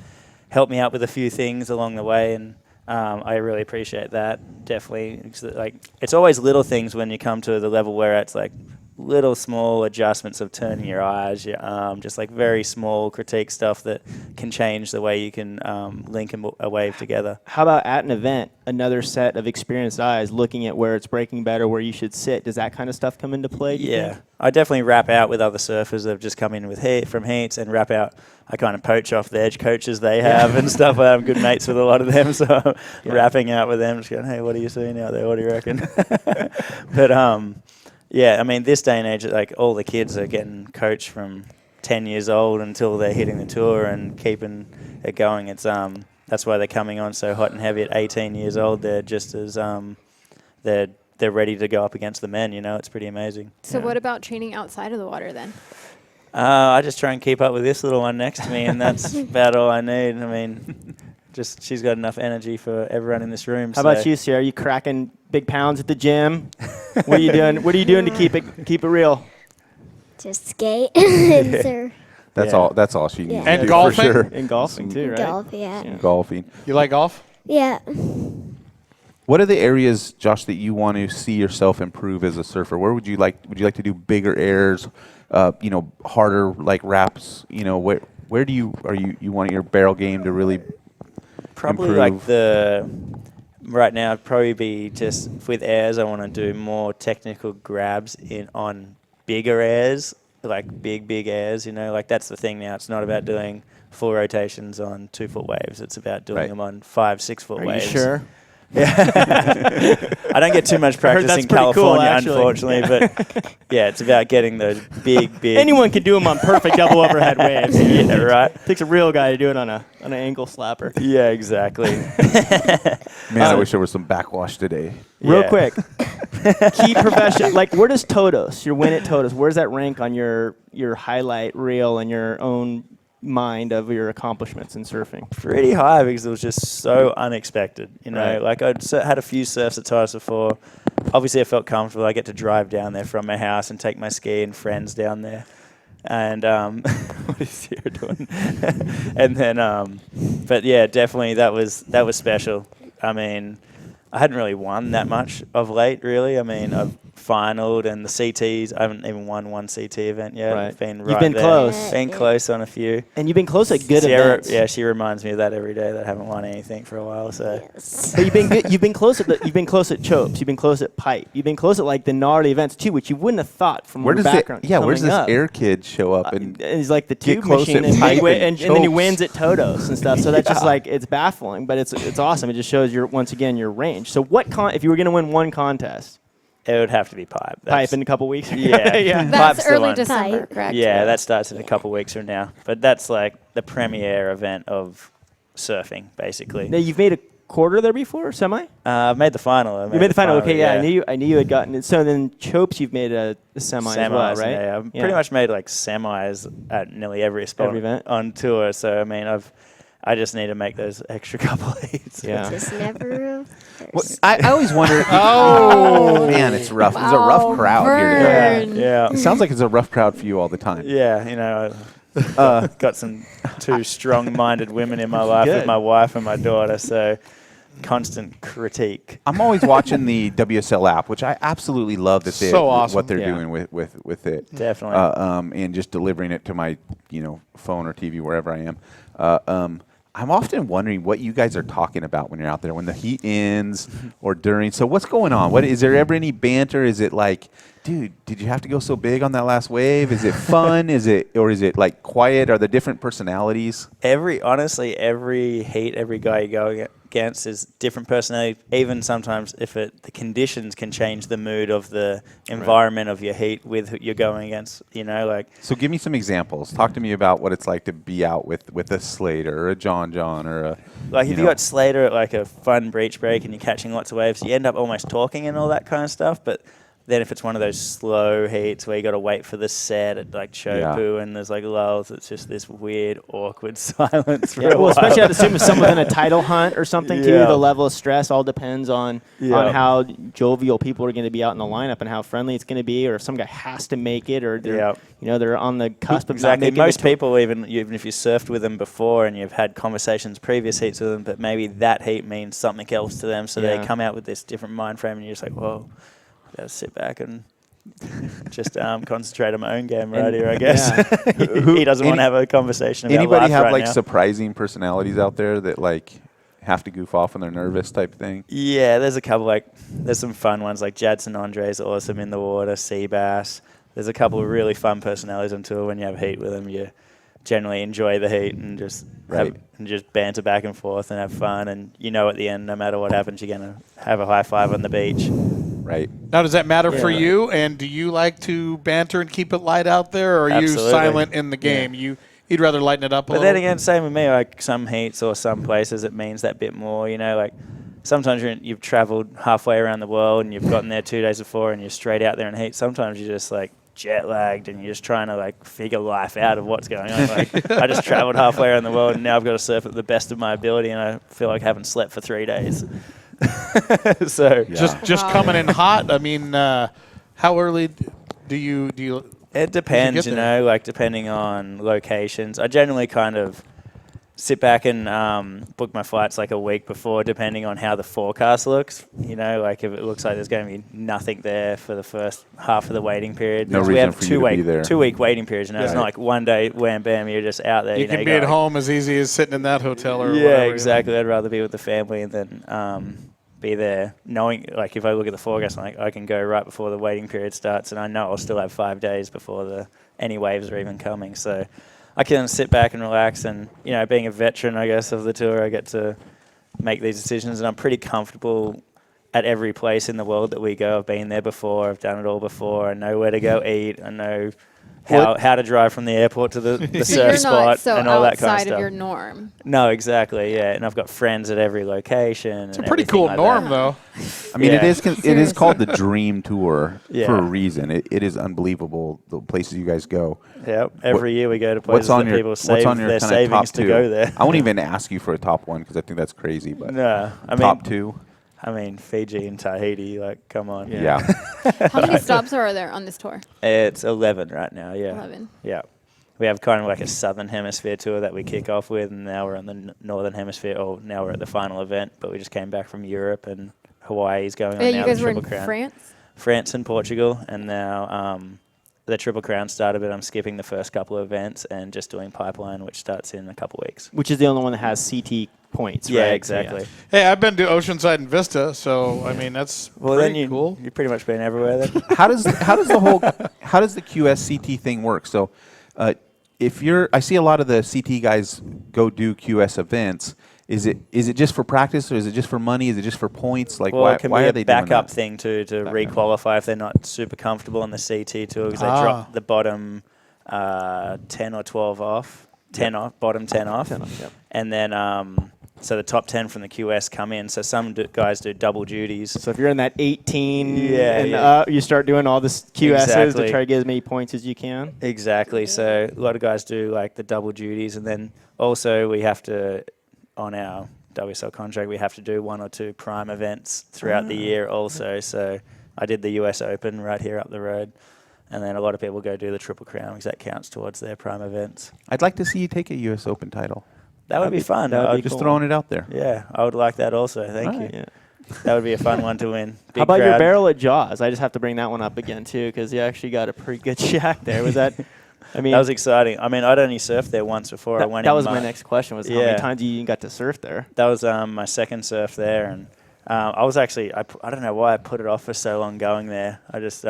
helped me out with a few things along the way, and I really appreciate that. Definitely, it's always little things when you come to the level where it's like little small adjustments of turning your eyes, your arm, just like very small critique stuff that can change the way you can link a wave together. How about at an event, another set of experienced eyes looking at where it's breaking better, where you should sit? Does that kind of stuff come into play? Yeah, I definitely wrap out with other surfers that have just come in with from heats and wrap out. I kind of poach off the edge coaches they have and stuff. I'm good mates with a lot of them, so I'm wrapping out with them, just going, hey, what are you seeing out there? What do you reckon? But yeah, I mean, this day and age, like all the kids are getting coached from 10 years old until they're hitting the tour and keeping it going. It's that's why they're coming on so hot and heavy at 18 years old. They're just as they're ready to go up against the men. You know, it's pretty amazing. So what about training outside of the water then? I just try and keep up with this little one next to me, and that's about all I need. I mean, just she's got enough energy for everyone in this room. How about you, Sierra? Are you cracking big pounds at the gym? What are you doing? What are you doing to keep it real? Just skate and surf. That's all. That's all she needs. And to do, golfing. for sure. And golfing too, right? Golf, yeah. Golfing. You like golf? Yeah. What are the areas, Josh, that you want to see yourself improve as a surfer? Where would you like to do bigger airs, harder like wraps? Where do you want your barrel game to really probably improve? like right now it'd probably be just with airs. I want to do more technical grabs on bigger airs, like big airs. Like that's the thing now. It's not about doing full rotations on 2-foot waves. It's about doing them on 5-6 foot waves. Are you sure? Yeah. I don't get too much practice in California, unfortunately, but yeah, it's about getting those big. Anyone can do them on perfect double overhead waves. Yeah, right. Takes a real guy to do it on an ankle slapper. Yeah, exactly. Man, I wish there was some backwash today. Real quick, key profession. Like, where does Todos, your win at Todos, where does that rank on your highlight reel and your own mind of your accomplishments in surfing? Pretty high because it was just so unexpected. Right. Like I'd had a few surfs at Toyota before. Obviously, I felt comfortable. I get to drive down there from my house and take my ski and friends down there. And what is Sierra doing? And then, but yeah, definitely that was special. I mean, I hadn't really won that much of late, really. I mean, I've finaled and the CTs. I haven't even won one CT event yet. Right. I've been You've been there. close. Been close on a few. And you've been close at good Sierra, events. yeah, she reminds me of that every day that I haven't won anything for a while. So, but you've been good. You've been close at you've been close at Chopes. You've been close at Pipe. You've been close at like the gnarly events too, which you wouldn't have thought from your background. Where's this up. air kid show up And he's like the tube close machine, at and, Pipe and then he Chopes. wins at Todos and stuff. So that's just like it's baffling, but it's awesome. It just shows once again your range. So if you were going to win one contest? It would have to be Pipe. Pipe in a couple weeks. Yeah, yeah. That's Pipe's early December, correct? Yeah, that starts in a couple weeks from now. But that's like the premier event of surfing, basically. Now you've made a quarter there before, semi? I've made the final. You made the final. Okay, yeah. I knew you had gotten it. So then Chopes, you've made a semi as well, right? Yeah, I've pretty much made like semis at nearly every spot event on tour. So I mean, I just need to make those extra couple heats. Yeah. Just never. I always wonder. Oh man, it's rough. It's a rough crowd here today. Yeah. It sounds like it's a rough crowd for you all the time. Yeah, got some two strong-minded women in my life with my wife and my daughter, so constant critique. I'm always watching the WSL app, which I absolutely love that they So awesome. what they're doing with it. Definitely. And just delivering it to my phone or TV wherever I am. I'm often wondering what you guys are talking about when you're out there, when the heat ends or during. So what's going on? Is there ever any banter? Is it like, dude, did you have to go so big on that last wave? Is it fun? Is it like quiet? Are there different personalities? Honestly, every heat, every guy you go against is different personality. Even sometimes the conditions can change the mood of the environment of your heat with who you're going against, So give me some examples. Talk to me about what it's like to be out with a Slater or a John or a... Like if you got Slater at like a fun beach break and you're catching lots of waves, you end up almost talking and all that kind of stuff, but Then if it's one of those slow heats where you got to wait for the set at like Chopu and there's like lulls, it's just this weird, awkward silence. For a while. Especially I'd assume if someone's in a title hunt or something too, the level of stress all depends on how jovial people are going to be out in the lineup and how friendly it's going to be, or if some guy has to make it, or they're they're on the cusp of not making Most people, even if you surfed with them before and you've had conversations previous heats with them, but maybe that heat means something else to them, so they come out with this different mind frame, and you're just like, whoa. Gotta sit back and just concentrate on my own game right here, I guess. He doesn't want to have a conversation about anybody life have right like now. surprising personalities out there that like have to goof off when they're nervous type thing? Yeah, there's a couple, there's some fun ones, like Jadson Andre's awesome in the water, Seabass. There's a couple of really fun personalities on tour. When you have heat with them, you generally enjoy the heat and just just banter back and forth and have fun. And at the end, no matter what happens, you're going to have a high five on the beach. Right. Now, does that matter for you? And do you like to banter and keep it light out there, or are you silent in the game? You'd rather lighten it up a little? But then again, same with me. Like some heats or some places, it means that bit more. Like sometimes you've traveled halfway around the world and you've gotten there 2 days before and you're straight out there in heat. Sometimes you're just like jet lagged and you're just trying to like figure life out of what's going on. Like I just traveled halfway around the world and now I've got to surf at the best of my ability, and I feel like I haven't slept for 3 days. So just coming in hot. I mean, how early do you? It depends, depending on locations. I generally kind of sit back and book my flights like a week before, depending on how the forecast looks. Like if it looks like there's going to be nothing there for the first half of the waiting period. No reason we have for you to be there. 2 week waiting periods. It's not like one day, wham, bam, you're just out there. You can be at home as easy as sitting in that hotel or whatever. Yeah, exactly. I'd rather be with the family than be there knowing, like if I look at the forecast, like I can go right before the waiting period starts and I know I'll still have 5 days before any waves are even coming. So I can sit back and relax, and being a veteran, I guess, of the tour, I get to make these decisions, and I'm pretty comfortable at every place in the world that we go. I've been there before. I've done it all before. I know where to go eat. I know how to drive from the airport to the surf spot and all that kind of stuff. Outside of your norm. No, exactly, yeah. And I've got friends at every location. It's a pretty cool norm, though. I mean, it is called the Dream Tour for a reason. It is unbelievable, the places you guys go. Yeah, every year we go to places that people save their savings to go there. I won't even ask you for a top one because I think that's crazy. But no, top two. I mean, Fiji and Tahiti, like, come on. Yeah. How many stops are there on this tour? It's 11 right now, yeah. 11. Yeah. We have kind of like a southern hemisphere tour that we kick off with, and now we're on the northern hemisphere. Oh, now we're at the final event, but we just came back from Europe, and Hawaii's going on now. You guys were in Crown. France? France and Portugal, and now the Triple Crown started, but I'm skipping the first couple of events and just doing Pipeline, which starts in a couple of weeks. Which is the only one that has CT points, yeah, right? Exactly. Yeah. Hey, I've been to Oceanside and Vista, so I mean that's pretty cool. You've pretty much been everywhere then. How does the QS CT thing work? So, I see a lot of the CT guys go do QS events. Is it just for practice, or is it just for money? Is it just for points? Like, well, why it can are be they a backup doing that? thing to re-qualify if they're not super comfortable on the CT tour, because they drop the bottom 10 or 12 off, 10 off, bottom 10 off, yep. And then so the top 10 from the QS come in. So some guys do double duties. So if you're in that 18 Yeah. You start doing all this QSs to try to get as many points as you can. Exactly. So a lot of guys do like the double duties, and then also we have to, on our WSL contract, we have to do 1 or 2 prime events throughout the year also. So I did the US Open right here up the road, and then a lot of people go do the Triple Crown because that counts towards their prime events. I'd like to see you take a US Open title. That would be fun. Just throwing it out there. Yeah, I would like that also. Thank you. Yeah. That would be a fun one to win. How about your barrel at Jaws? I just have to bring that one up again too, because you actually got a pretty good shack there. Was that? I mean, that was exciting. I mean, I'd only surfed there once before. I went. That was my next question. Was how many times you got to surf there? That was my second surf there, and I was actually I don't know why I put it off for so long going there. I just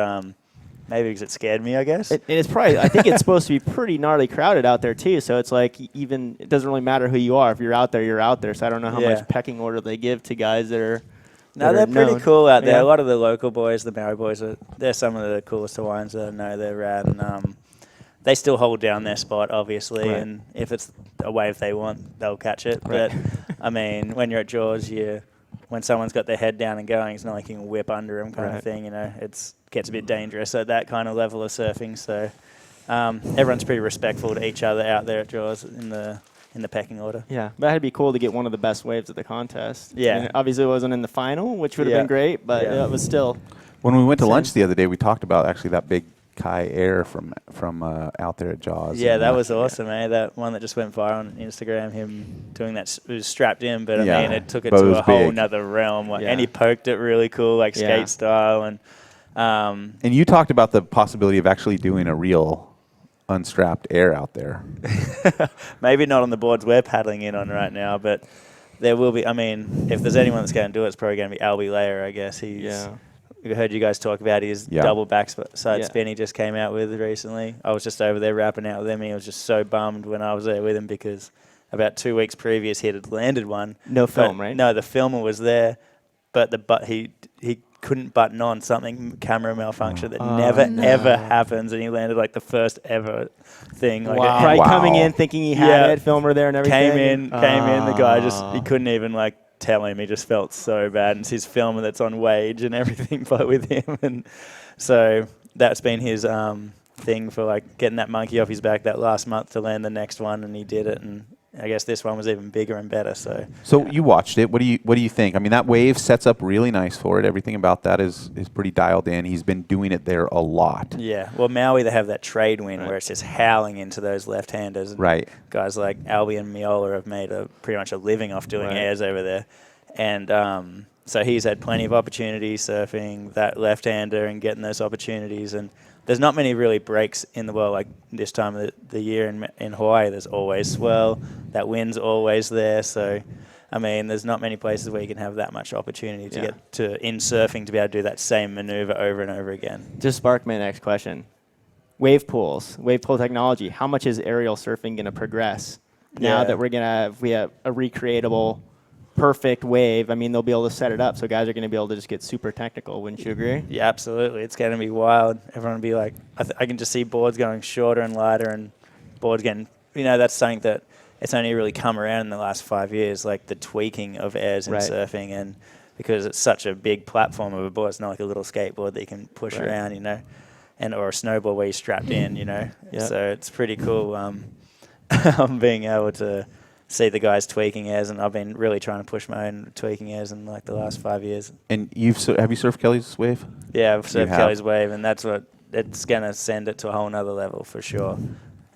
maybe because it scared me, I guess. It's probably. I think it's supposed to be pretty gnarly crowded out there too. So it's like even it doesn't really matter who you are. If you're out there, you're out there. So I don't know how much pecking order they give to guys that are. No, they're pretty cool out there. A lot of the local boys, the Maori boys, they're some of the coolest Hawaiians that I know. They're rad, and they still hold down their spot, obviously. Right. And if it's a wave they want, they'll catch it. Right. But I mean, when you're at Jaws, you're when someone's got their head down and going, it's not like you can whip under them kind of thing. You know, it gets a bit dangerous at that kind of level of surfing. So everyone's pretty respectful to each other out there at Jaws in the pecking order. Yeah, but it'd be cool to get one of the best waves at the contest. Yeah. I mean, obviously it wasn't in the final, which would have been great, but it was still. When we went to lunch the other day, we talked about actually that big Kai Air from out there at Jaws. Yeah, that was awesome, eh? That one that just went viral on Instagram, him doing that, it was strapped in, but I mean, it took it to a whole nother realm. And he poked it really cool, like skate style. And you talked about the possibility of actually doing a real unstrapped air out there. Maybe not on the boards we're paddling in on right now, but there will be. I mean, if there's anyone that's going to do it, it's probably going to be Albie Layer, I guess. I heard you guys talk about his double backside spin he just came out with recently. I was just over there rapping out with him, and he was just so bummed when I was there with him because about 2 weeks previous he had landed one. No film, right? No, the filmer was there, but he couldn't button on something, camera malfunction that never ever happens, and he landed like the first ever thing. Like Probably coming in thinking he had it, filmer there and everything. Came in. The guy he couldn't even like tell him. He just felt so bad. And it's his filmer that's on wage and everything with him. And so that's been his thing for like getting that monkey off his back that last month to land the next one, and he did it. And I guess this one was even bigger and better. So you watched it. What do you think? I mean, that wave sets up really nice for it. Everything about that is pretty dialed in. He's been doing it there a lot. Yeah. Well, Maui, they have that trade wind where it's just howling into those left-handers. And guys like Albie and Miola have made pretty much a living off doing airs over there. And so he's had plenty of opportunities surfing that left-hander and getting those opportunities. And there's not many really breaks in the world like this time of the year in Hawaii. There's always swell. That wind's always there. So, I mean, there's not many places where you can have that much opportunity to get to in surfing to be able to do that same maneuver over and over again. Just sparked my next question. Wave pool technology. How much is aerial surfing going to progress now that we have a recreatable perfect wave? I mean, they'll be able to set it up, so guys are going to be able to just get super technical. Wouldn't you agree? Yeah, absolutely. It's going to be wild. Everyone will be like, I can just see boards going shorter and lighter, and boards getting, that's something that it's only really come around in the last 5 years, like the tweaking of airs in surfing, and because it's such a big platform of a board, it's not like a little skateboard that you can push around, and or a snowboard where you're strapped in, So it's pretty cool. Being able to see the guys tweaking airs, and I've been really trying to push my own tweaking airs in like the last 5 years. And have you surfed Kelly's wave? Yeah, I've surfed Kelly's wave, and that's what it's gonna send it to a whole nother level for sure.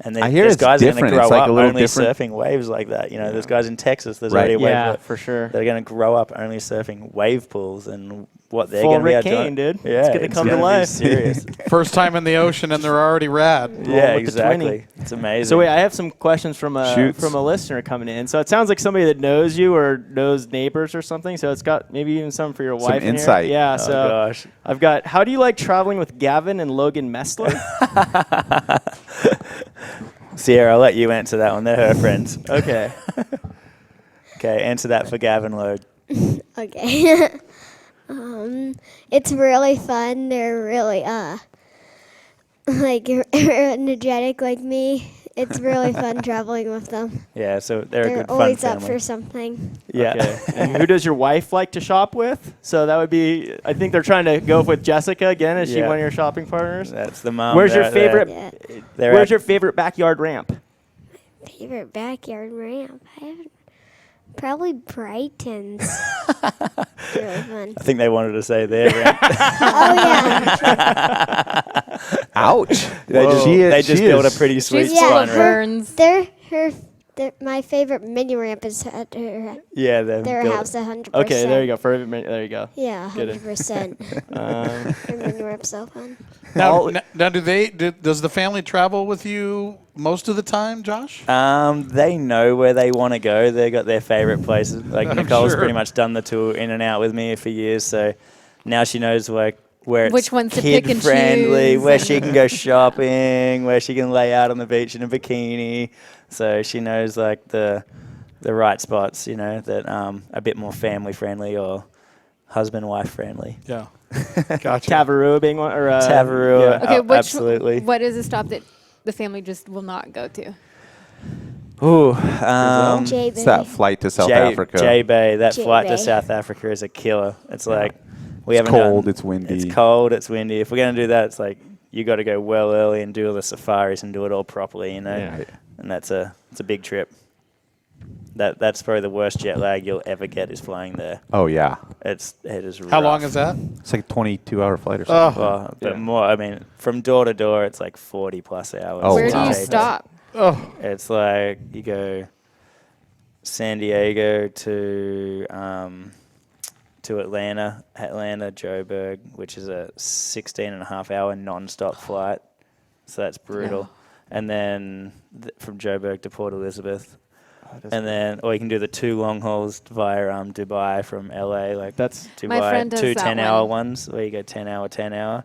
And then there's guys that are going to grow up only surfing waves like that. There's guys in Texas. There's already a wave for sure. They're going to grow up only surfing wave pools, and what they're going to be able to do. Dude. Yeah, it's going to come to life. Serious. First time in the ocean, and they're already rad. Yeah, exactly. It's amazing. So wait, I have some questions from a listener coming in. So it sounds like somebody that knows you or knows neighbors or something. So it's got maybe even some for your wife. Some insight. Here. Yeah. So gosh. I've got. How do you like traveling with Gavin and Logan Messler? Sierra, I'll let you answer that one. They're her friends. Okay. Okay, answer that for Gavin Logue. Okay. It's really fun. They're really like energetic like me. It's really fun traveling with them. Yeah, so they're a good fun always family. up for something. Yeah. Okay. And who does your wife like to shop with? So that would be. I think they're trying to go with Jessica again. Is she one of your shopping partners? That's the mom. Where's your favorite? Where's your favorite backyard ramp? Favorite backyard ramp? Probably Brighton's. It's really fun. I think they wanted to say their ramp. Oh yeah. Ouch. They just built a pretty sweet spot. My favorite mini ramp is at their house 100%. Okay, there you go. There you go. Yeah, 100%. Their mini ramp's so fun. Now, does the family travel with you most of the time, Josh? They know where they want to go. They got their favorite places. Like Nicole's pretty much done the tour in and out with me for years, so now she knows where it's which ones to pick and kid-friendly, choose. where she can go shopping, where she can lay out on the beach in a bikini. So she knows like the right spots, that a bit more family-friendly or husband-wife friendly. Yeah. Gotcha. Tavarua being one, or Tavarua, Okay, absolutely. What is a stop that the family just will not go to? Ooh, it's that flight to South Africa. J-Bay, that flight J-Bay. to South Africa is a killer. It's like It's cold, it's windy. It's cold, it's windy. If we're going to do that, it's like you got to go well early and do all the safaris and do it all properly, you know. Yeah. And it's a big trip. That's probably the worst jet lag you'll ever get is flying there. Oh yeah. It is. How rough. long is that? It's like a 22-hour flight or something. Well, but more. I mean, from door to door, it's like 40+ hours. Oh, Where do wow. you stop? Oh, It's like you go San Diego to Atlanta, Joburg, which is a 16.5-hour non-stop flight. So that's brutal. No. And then from Joburg to Port Elizabeth. And then, or you can do the 2 long hauls via Dubai from LA. Like That's Dubai, My friend does 2 that 10-hour one. ones where you go 10 hour.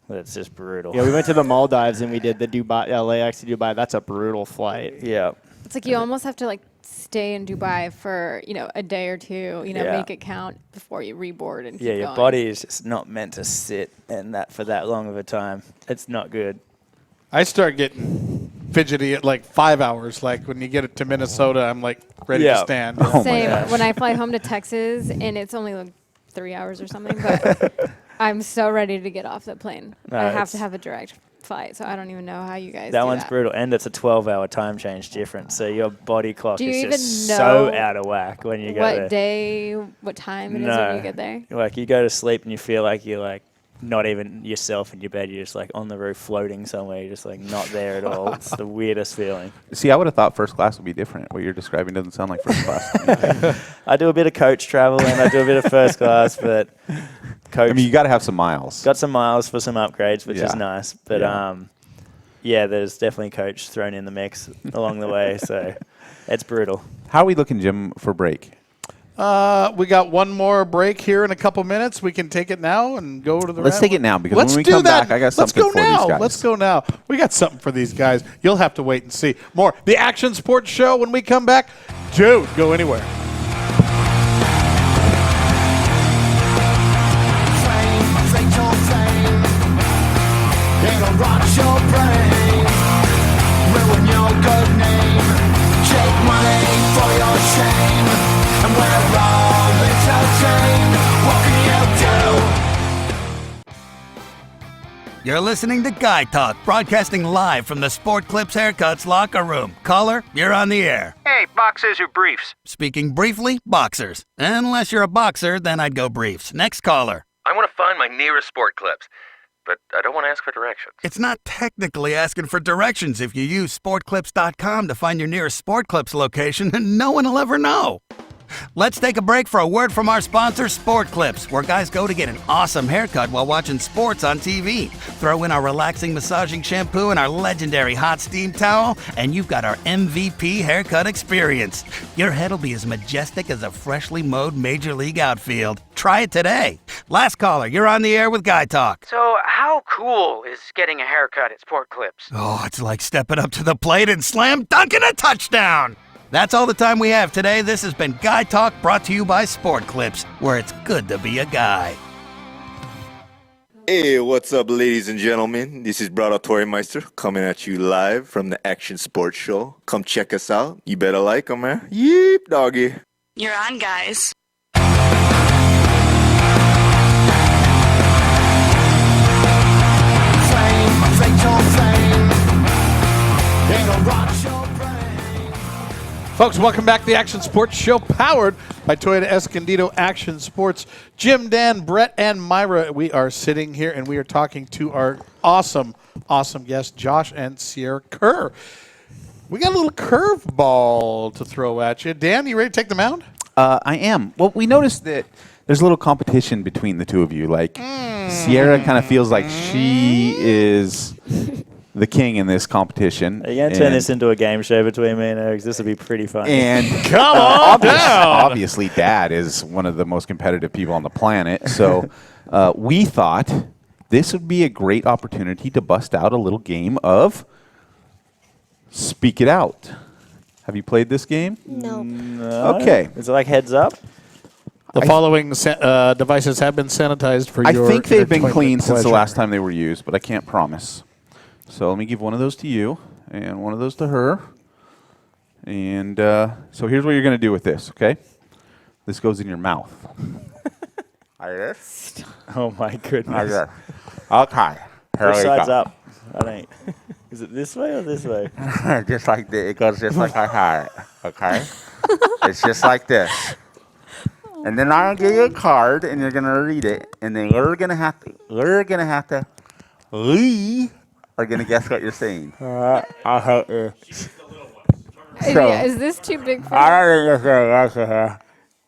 That's just brutal. Yeah, we went to the Maldives and we did the Dubai, LAX to Dubai. That's a brutal flight. Yeah. It's like you almost have to like stay in Dubai for, a day or two, Yeah. make it count before you reboard and Yeah, keep your going. body is just not meant to sit in that for that long of a time. It's not good. I start getting fidgety at like 5 hours. Like when you get it to Minnesota, I'm like ready to stand. Same. When I fly home to Texas and it's only like 3 hours or something, but I'm so ready to get off the plane. No, I have it's- to have a direct flight, so I don't even know how you guys That do one's that. brutal, and it's a 12-hour time change difference. So your body clock Do you is even just know so out of whack when you get there. What day, what time it is when you get there? Like you go to sleep and you feel like you're like not even yourself in your bed. You're just like on the roof floating somewhere. You're just like not there at all. It's the weirdest feeling. See, I would have thought first class would be different. What you're describing doesn't sound like first class to me. I do a bit of coach travel and I do a bit of first class, but coach. I mean, you got to have some miles. Got some miles for some upgrades, which is Yeah. nice. But yeah, there's definitely coach thrown in the mix along the way. So it's brutal. How are we looking, Jim, for break? We got one more break here in a couple minutes. We can take it now and go to the Let's round. take it now because Let's when we do come that. back, I got Let's something go for now. these guys. Let's go now. We got something for these guys. You'll have to wait and see. More. The Action Sports Show when we come back. Dude, go anywhere. It'll rot your brain, ruin your good name, take money for your shame, and we're all entertained. What can you do? You're listening to Guy Talk, broadcasting live from the Sport Clips Haircuts locker room. Caller, you're on the air. Hey, boxers or briefs? Speaking briefly, boxers. Unless you're a boxer, then I'd go briefs. Next caller. I want to find my nearest sport clips, but I don't want to ask for directions. It's not technically asking for directions if you use sportclips.com to find your nearest Sport Clips location, and no one will ever know. Let's take a break for a word from our sponsor, Sport Clips, where guys go to get an awesome haircut while watching sports on TV. Throw in our relaxing massaging shampoo and our legendary hot steam towel, and you've got our MVP haircut experience. Your head will be as majestic as a freshly mowed Major League outfield. Try it today. Last caller, you're on the air with Guy Talk. So, how cool is getting a haircut at Sport Clips? Oh, it's like stepping up to the plate and slam dunking a touchdown. That's all the time we have today. This has been Guy Talk, brought to you by Sport Clips, where it's good to be a guy. Hey, what's up, ladies and gentlemen? This is Brother Tory Meister coming at you live from the Action Sports Show. Come check us out. You better like them, man. Yeep, doggy. You're on, guys. Folks, welcome back to the Action Sports Show, powered by Toyota Escondido Action Sports. Jim, Dan, Brett, and Mayra, we are sitting here, and we are talking to our awesome guests, Josh and Sierra Kerr. We got a little curveball to throw at you. Dan, you ready to take the mound? I am. Well, we noticed that there's a little competition between the two of you. Like, Sierra kind of feels like she is the king in this competition. Are you going to turn this into a game show between me and her? 'Cause this would be pretty fun. And come on down. Obviously, Dad is one of the most competitive people on the planet. So we thought this would be a great opportunity to bust out a little game of Speak It Out. Have you played this game? No. Okay. Is it like heads up? The following devices have been sanitized for I your think they've been entertainment clean since the pleasure. last time they were used, but I can't promise. So let me give one of those to you and one of those to her. And so here's what you're going to do with this, okay? This goes in your mouth. Oh my goodness. Okay. Here Which we side's go. up? I don't. Is it this way or this way? Just like this. It goes just like I had it. Okay? It's just like this. And then I'll give you a card, and you're gonna read it, and then you're gonna have to we are gonna guess what you're saying. I'll help you. Is this too big for you?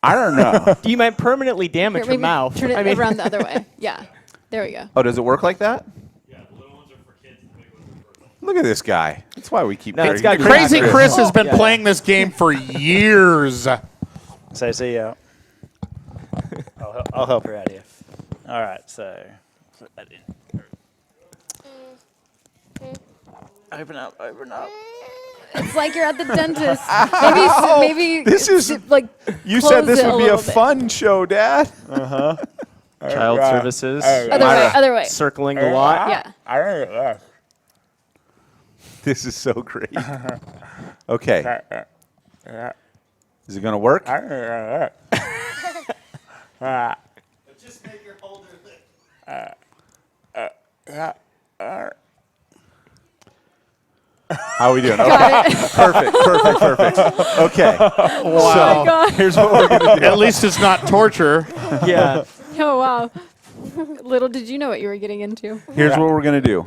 I don't know. Do you might permanently damage Here, your maybe mouth? Turn it around the other way. Yeah. There we go. Oh, does it work like that? Look at this guy. That's why we keep. Crazy Chris has been playing this game for years. So see ya. I'll help her out here. All right, so put that in. Open up. It's like you're at the dentist. Maybe This is like you close said this it would be a little bit. fun show, Dad. Child services. Other way. Circling the lot. Yeah. This is so great. Okay. Is it gonna work? Just make your holder lift. How are we doing? Okay. Perfect. Okay. Wow. God. Here's what we're gonna do. At least it's not torture. Yeah. Oh wow. Little did you know what you were getting into. Here's what we're gonna do.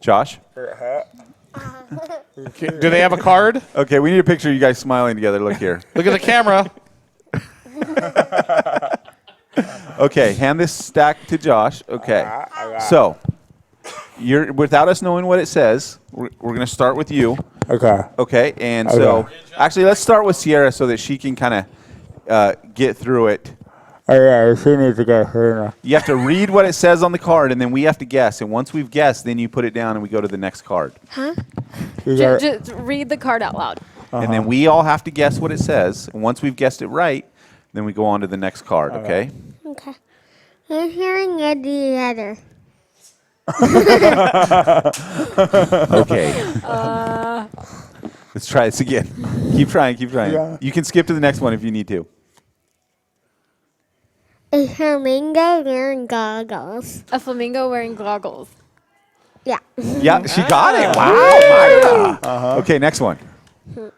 Josh. Do they have a card? Okay, we need a picture of you guys smiling together. Look here. Look at the camera. Okay, hand this stack to Josh. Okay. So, you're without us knowing what it says, we're going to start with you. Okay. Okay, and so actually let's start with Sierra so that she can kind of get through it. Yeah, she needs to go through. You have to read what it says on the card, and then we have to guess. And once we've guessed, then you put it down and we go to the next card. Huh? Just read the card out loud. And then we all have to guess what it says. And once we've guessed it right, then we go on to the next card, okay? Okay. I'm hearing Eddie letter. Okay. Let's try this again. Keep trying. Yeah. You can skip to the next one if you need to. A flamingo wearing goggles. A flamingo wearing goggles. Yeah. Yeah, she got it. Wow, Mayra. Okay, next one.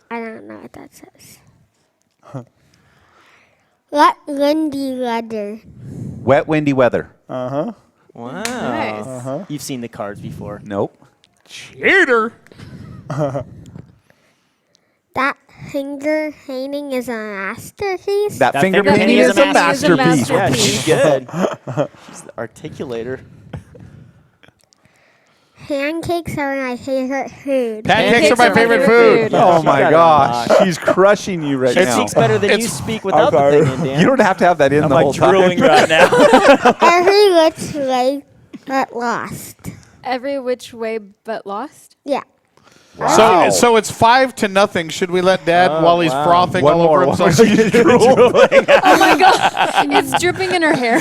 I don't know what that says. Wet, windy weather. Wet, windy weather. Wow. Nice. You've seen the cards before. Nope. Cheater. That finger painting is a masterpiece. That finger painting is a masterpiece. Yeah, she's good. She's the articulator. Pancakes are my favorite food. Pancakes are my favorite food. Oh my gosh, she's crushing you right She now. speaks better than you speak without the thing in, Dan. You don't have to have that in I'm the like whole time. drooling right now. Every which way but lost. Every which way but lost. Yeah. Wow. So it's 5-0. Should we let Dad while he's frothing One all more, over one himself? more. Oh my god. It's dripping in her hair.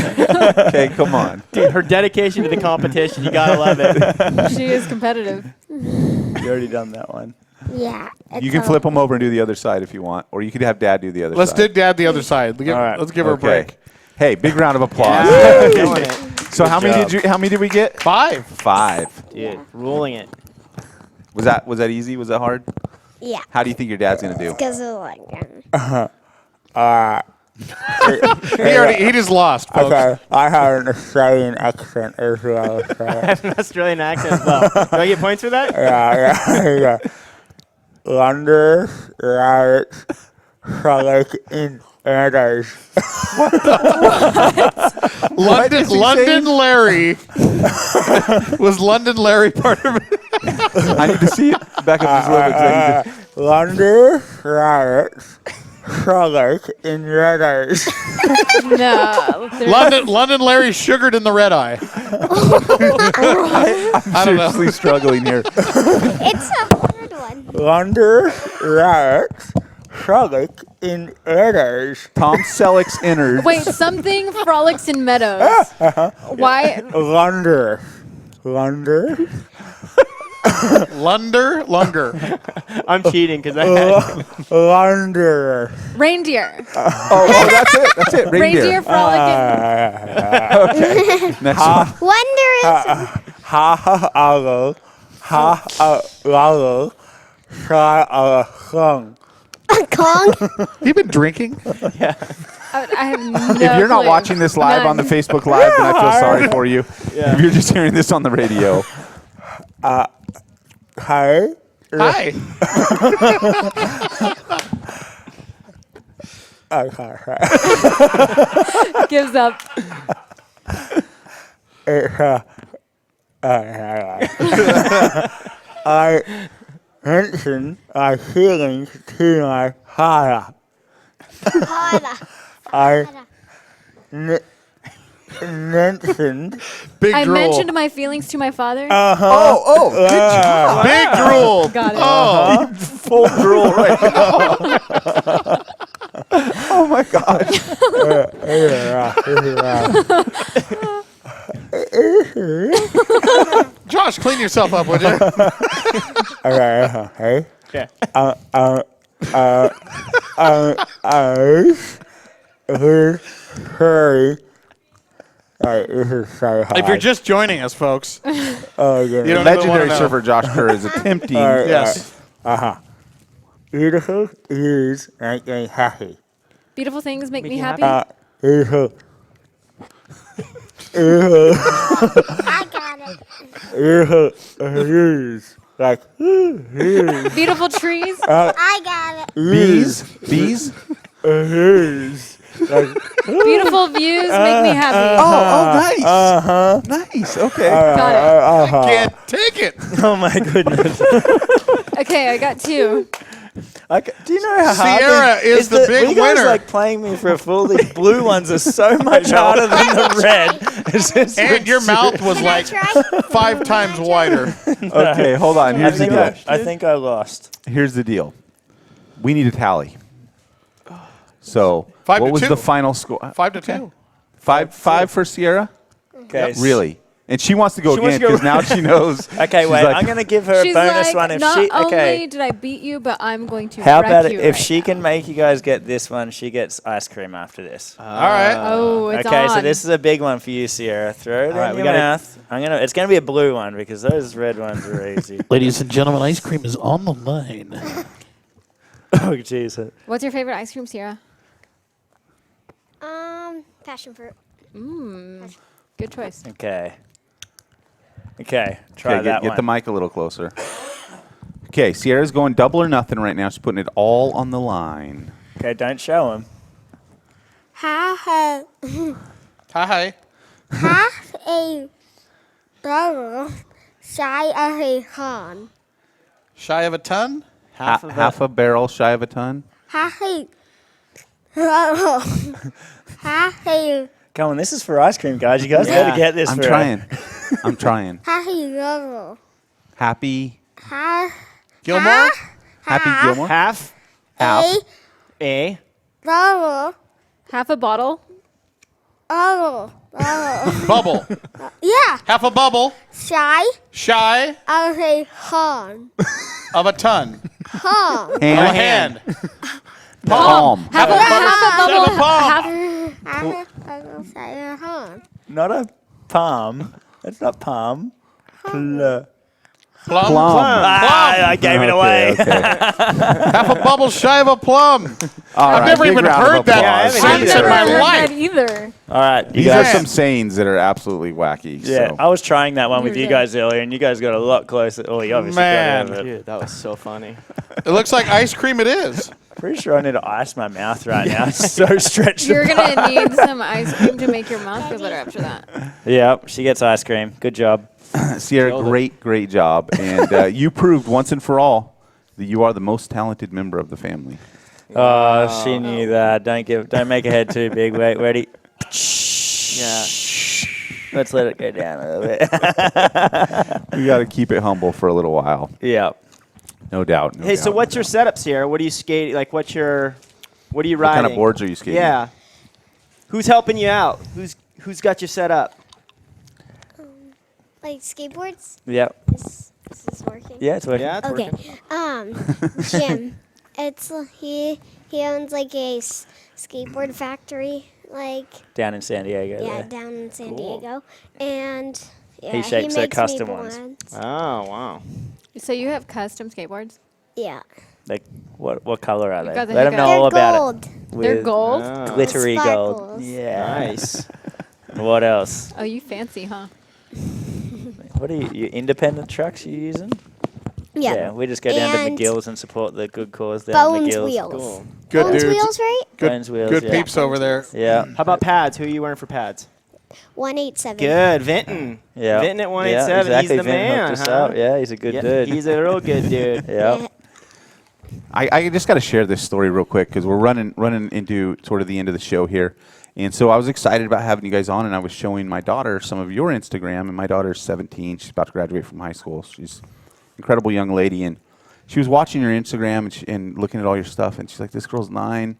Okay, come on. Dude, her dedication to the competition, you gotta love it. She is competitive. You already done that one. Yeah. You can flip them over and do the other side if you want, or you could have Dad do the other Let's side. do Dad the other side. Let's give her a break. Hey, big round of applause. Yeah, killing it. So how many did we get? 5. 5. Dude, ruling it. Was that easy? Was that hard? Yeah. How do you think your dad's gonna do? Because of like. He just lost, folks. Okay, I have an Australian accent as well. So. An Australian accent as well. Do I get points for that? Yeah. London, rabbits, frolic in paradise. London Larry. Was London Larry part of it? I need to see it. Back up just a little bit. London, rabbits, frolic in paradise. No. London Larry sugared in the red eye. I'm seriously struggling here. It's a hard one. London, rabbits, frolic in paradise. Tom Selleck's innards. Wait, something frolics in meadows. Why? London. Lunger. I'm cheating because I had Lander. Reindeer. Oh, that's it. Reindeer frolicking. Okay. Next one. Wonder is Ha lalo. Song. Kong. You been drinking? I have no If you're not clue. watching this live on the Facebook Live, then I feel sorry for you. Yeah. If you're just hearing this on the radio. Hi. Hi. Gives up. I mentioned my feelings to my father. I mentioned Big I drool. mentioned my feelings to my father. Oh, good job. Big drool. Got it. Oh. Full drool right now. Oh, my gosh. Josh, clean yourself up, would you? Okay. Okay. If you're just joining us, folks, you don't even wanna Legendary know. surfer Josh Kerr is attempting. Yes. Beautiful is like a happy. Beautiful things make me you happy. Beautiful. I got it. Beautiful is like Beautiful trees. I got it. Bees? Beautiful views make me happy. Oh, nice. Nice. Okay. Got it. I can't take it. Oh my goodness. Okay, I got 2. Do you know how hard Sierra is the big you guys winner. like playing me for a fool? These blue ones are so much harder than the red. It's just And your mouth was Can I like try? 5 times wider. Okay, hold on. Here's the deal. I think I lost. Here's the deal. We need a tally. So, 5 what to was 2. the final score? 5 to 2. Five for Sierra? Okay. Really? And she wants to go She wants again to go- because now she knows. Okay, she's wait. like- I'm going to give her She's a bonus like, one if not she. only Okay. did I beat you, but I'm going to How wreck about you if right she now. can make you guys get this one? She gets ice cream after this. All right. Oh, it's Okay, on. so this is a big one for you, Sierra. Throw it right, in we your gotta- mouth. It's gonna be a blue one because those red ones are easy. Ladies and gentlemen, ice cream is on the line. Oh jeez. What's your favorite ice cream, Sierra? Passion fruit. Good choice. Okay. Okay. Try Okay, that get one. the mic a little closer. Okay, Sierra's going double or nothing right now. She's putting it all on the line. Okay, don't show him. Half Hi. a barrel shy of a con. Shy of a ton? Half a barrel shy of a ton. Half a barrel. Half a Come on, this is for ice cream, guys. You guys Yeah. better get this. I'm for trying. I'm trying. half a barrel. Happy Half Gilmore? Happy Gilmore? Half Half. a barrel. Half a bottle. Barrel. Bubble. Yeah. Half a bubble. Shy Shy of a con. of a ton. Con. Of a hand. Palm. Half a bubble. Have a palm. Half a barrel shy of a con. not a palm. That's not palm. Plum. I gave it away. Okay. Half a bubble shy of a plum. All I've right, never big even round of heard that applause. I've sentence in never my heard life. that either. All right. These you are guys. some sayings that are absolutely wacky. Yeah, So. I was trying that one with You you did. guys earlier, and you guys got a lot closer. Oh, you obviously Man. got it. Dude, that was so funny. It looks like ice cream it is. Pretty sure I need to ice my mouth right now. It's so stretched. You're apart. going to need some ice cream to make your mouth feel better after that. Yeah, she gets ice cream. Good job. Sierra, Killed it. great job. And you proved once and for all that you are the most talented member of the family. Oh, she knew that. Don't make her head too big. Wait, ready? Yeah. Let's let it go down a little bit. We got to keep it humble for a little while. Yeah. No doubt. Hey, so what's your setup, Sierra? What are you skating? Like, what are you What riding? kind of boards are you skating? Yeah. Who's helping you out? Who's got you set up? Like skateboards? Yep. Is this working? Yeah, it's working. Yeah, it's Okay. working. Jim. It's he owns like a skateboard factory, like Down in San Diego. yeah, there. down in San Cool. Diego, and yeah, He shapes their makes custom me ones. boards. Oh, wow. So you have custom skateboards? Yeah. Like, what color are You they? got the Let them know hiccup. all They're about gold. it. They're With gold? Oh. glittery gold. Sparkles. Yeah. Nice. What else? Oh, you fancy, huh? What are you independent trucks you using? Yeah. Yeah, we just go down to And McGill's and support the good cause down at Bones McGill's. wheels. Cool. Good Bones dudes. wheels, right? Bones wheels, Good yeah. peeps over there. Yeah. How about pads? Who are you wearing for pads? 187. Good. Vinton. Yeah. Vinton at Yeah, 187. exactly. He's the Vinton man, hooked us huh? up. Yeah, he's a good dude. He's a real good dude. Yeah. I just got to share this story real quick because we're running into sort of the end of the show here. And so I was excited about having you guys on, and I was showing my daughter some of your Instagram, and my daughter's 17. She's about to graduate from high school. She's an incredible young lady, and she was watching your Instagram and looking at all your stuff, and she's like, this girl's 9.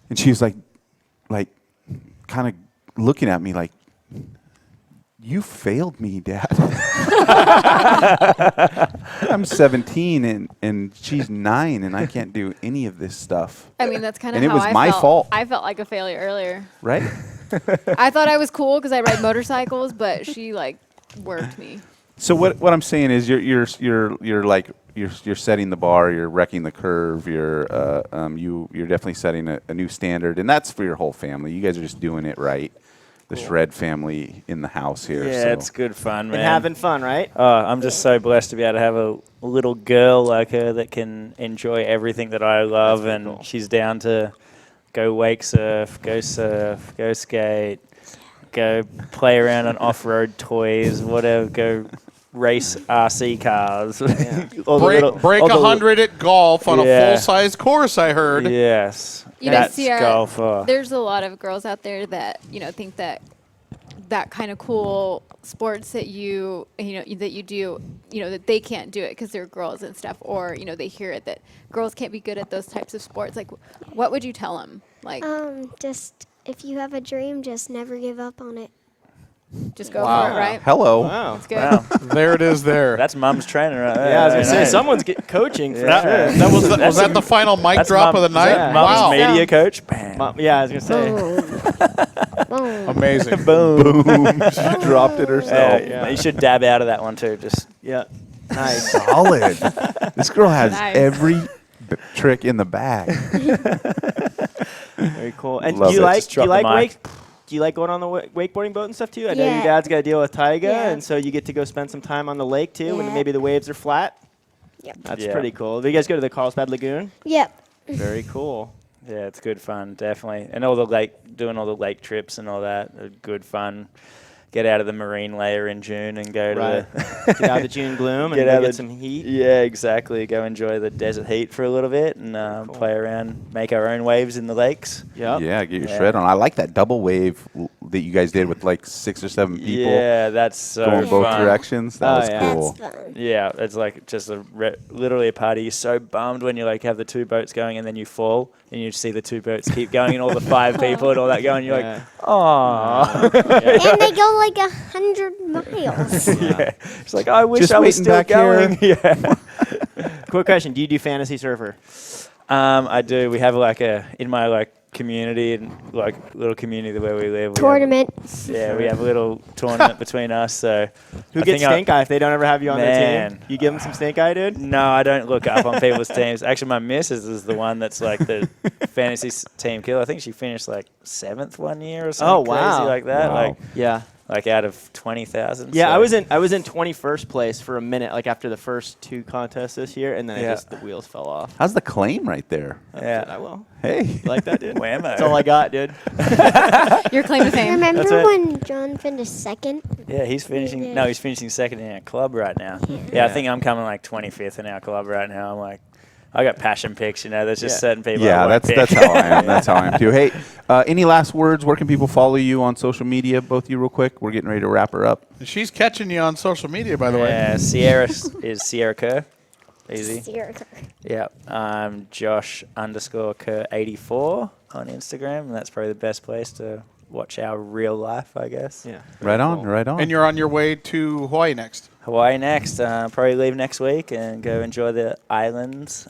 And she was like kind of looking at me like, you failed me, Dad. I'm 17 and she's 9 and I can't do any of this stuff. I mean, that's kind of And how it was my fault. I felt like a failure earlier. Right? I thought I was cool because I ride motorcycles, but she like worked me. So what I'm saying is you're setting the bar, you're wrecking the curve, you're definitely setting a new standard, and that's for your whole family. You guys are just doing it right. The Shred family in the house here. Yeah, so. it's good fun, man. And having fun, right? Oh, I'm just so blessed to be able to have a little girl like her that can enjoy everything that I love, and cool. she's down to go wake surf, go skate, go play around on off-road toys, whatever, go race RC cars. Break 100 at golf on a full-size course, I heard. Yes. You know, That's Sierra, golf. there's a lot of girls out there that, think that kind of cool sports that you do, that they can't do it because they're girls and stuff, or, they hear it that girls can't be good at those types of sports. Like, what would you tell them? Like, Just if you have a dream, just never give up on it. just go for it, right? Hello. Wow. That's good. Wow. There it is there. That's mom's training right there. Yeah, I was going to say, Nice. someone's coaching for sure. That was that the final mic That's drop of the night? yeah. Mom's Wow. media coach. Bam. Yeah, I was going to say. Boom. Amazing. Boom. She dropped it herself. Yeah. You should dab out of that one too. Just Yeah. Nice. Solid. This girl has Nice. every trick in the bag. Very cool. And Love do you it. like Just drop the mic. wake? Do you like going on the wakeboarding boat and stuff too? I know your Yeah. dad's got to deal with Tyga, Yeah. and so you get to go spend some time on the lake too, when Yeah. maybe the waves are flat. Yep. That's Yeah. pretty cool. Do you guys go to the Carlsbad Lagoon? Yep. Very cool. Yeah, it's good fun, definitely. And doing all the lake trips and all that, are good fun. Get out of the marine layer in June and go Right. to Get out of the June gloom and go get some heat. Yeah, exactly. Go enjoy the desert heat for a little bit and play around, make our own waves in the lakes. Yep. Yeah, get your shred on. I like that double wave that you guys did with like 6 or 7 people. Yeah, that's so going both fun. directions. That was yeah. cool. That's fun. Yeah, it's like just literally a party. You're so bummed when you like have the 2 boats going and then you fall and you see the 2 boats keep going and all the 5 people and all that going. You're like, oh. And they go like 100 miles. Yeah. It's like, I wish Just I was waiting still back going. Yeah. Quick question: do you do Fantasy Surfer? I do. We have in my community and little community where we live. Tournament. We have a little tournament between us. So Who I gets think stink eye if they don't ever have you on their Man. team? You give them some stink eye, dude? No, I don't look up on people's teams. Actually, my missus is the one that's like the fantasy team killer. I think she finished 7th one year or something crazy like that. Wow. Yeah. Like out of 20,000. Yeah, so. I was in 21st place for a minute, after the first 2 contests this year, and then the wheels fell off. How's the claim right there? Yeah. I will. Hey. You like that, dude? Whammo. That's all I got, dude. Your claim to fame. Remember That's it. when John finished second? Yeah, he's finishing. No, he's finishing 2nd in our club right now. Yeah, I think I'm coming 25th in our club right now. I'm like, I got passion picks. There's just certain people. Yeah, I won't that's pick. how I am. That's how I am too. Hey, any last words? Where can people follow you on social media? Both of you, real quick. We're getting ready to wrap her up. She's catching you on social media, by the way. Yeah, Sierra is Sierra Kerr. Easy. Sierra Kerr. Yeah. I'm Josh_Kerr84 on Instagram, and that's probably the best place to watch our real life, I guess. Yeah. Right on, right on. And you're on your way to Hawaii next. Hawaii next. Probably leave next week and go enjoy the islands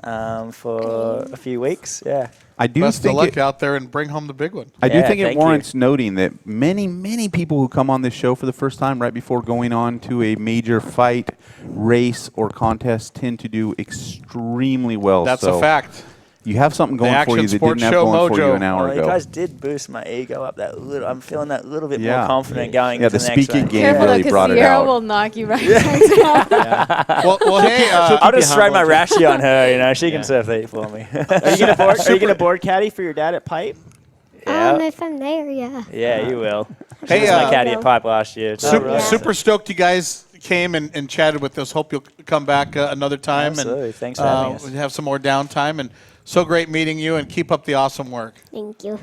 for a few weeks. Yeah. I do Best of think luck out there and bring home the big one. I do think it thank warrants noting that many people who come on this show for the first time right before going on to a major fight, race, or contest tend to do extremely well. That's so a fact. You have something going for you that Sports didn't have Show going for you mojo. an hour You ago. guys did boost my ego up that little. I'm feeling that little bit Yeah. more confident going Yeah, into the the next speaking one. game Careful really though, brought because it Sierra out. will knock you right back down. Well, hey, I'll just strike my humble. rashi on her. You know, she can surf the heat for me. Are you gonna board caddy for your dad at Pipe? If I'm there, yeah. Yeah, you will. She Hey, was my uh, caddy at Pipe last year. Super stoked you guys came and chatted with us. Hope you'll come back another time. Absolutely. And, Thanks for having us. We have some more downtime. And so great meeting you, and keep up the awesome work. Thank you.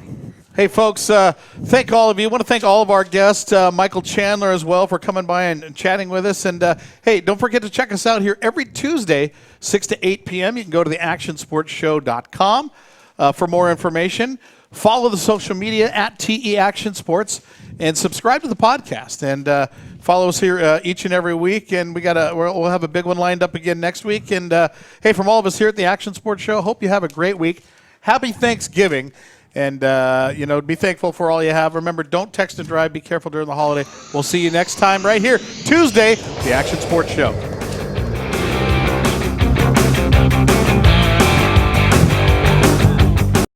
Hey, folks, thank all of you. I want to thank all of our guests, Michael Chandler as well, for coming by and chatting with us. And, hey, don't forget to check us out here every Tuesday, 6 to 8 p.m. You can go to theactionsportshow.com for more information. Follow the social media at TE Action Sports and subscribe to the podcast. And follow us here each and every week. And we'll have a big one lined up again next week. And, hey, from all of us here at the Action Sports Show, hope you have a great week. Happy Thanksgiving. And, be thankful for all you have. Remember, don't text and drive. Be careful during the holiday. We'll see you next time right here, Tuesday, the Action Sports Show.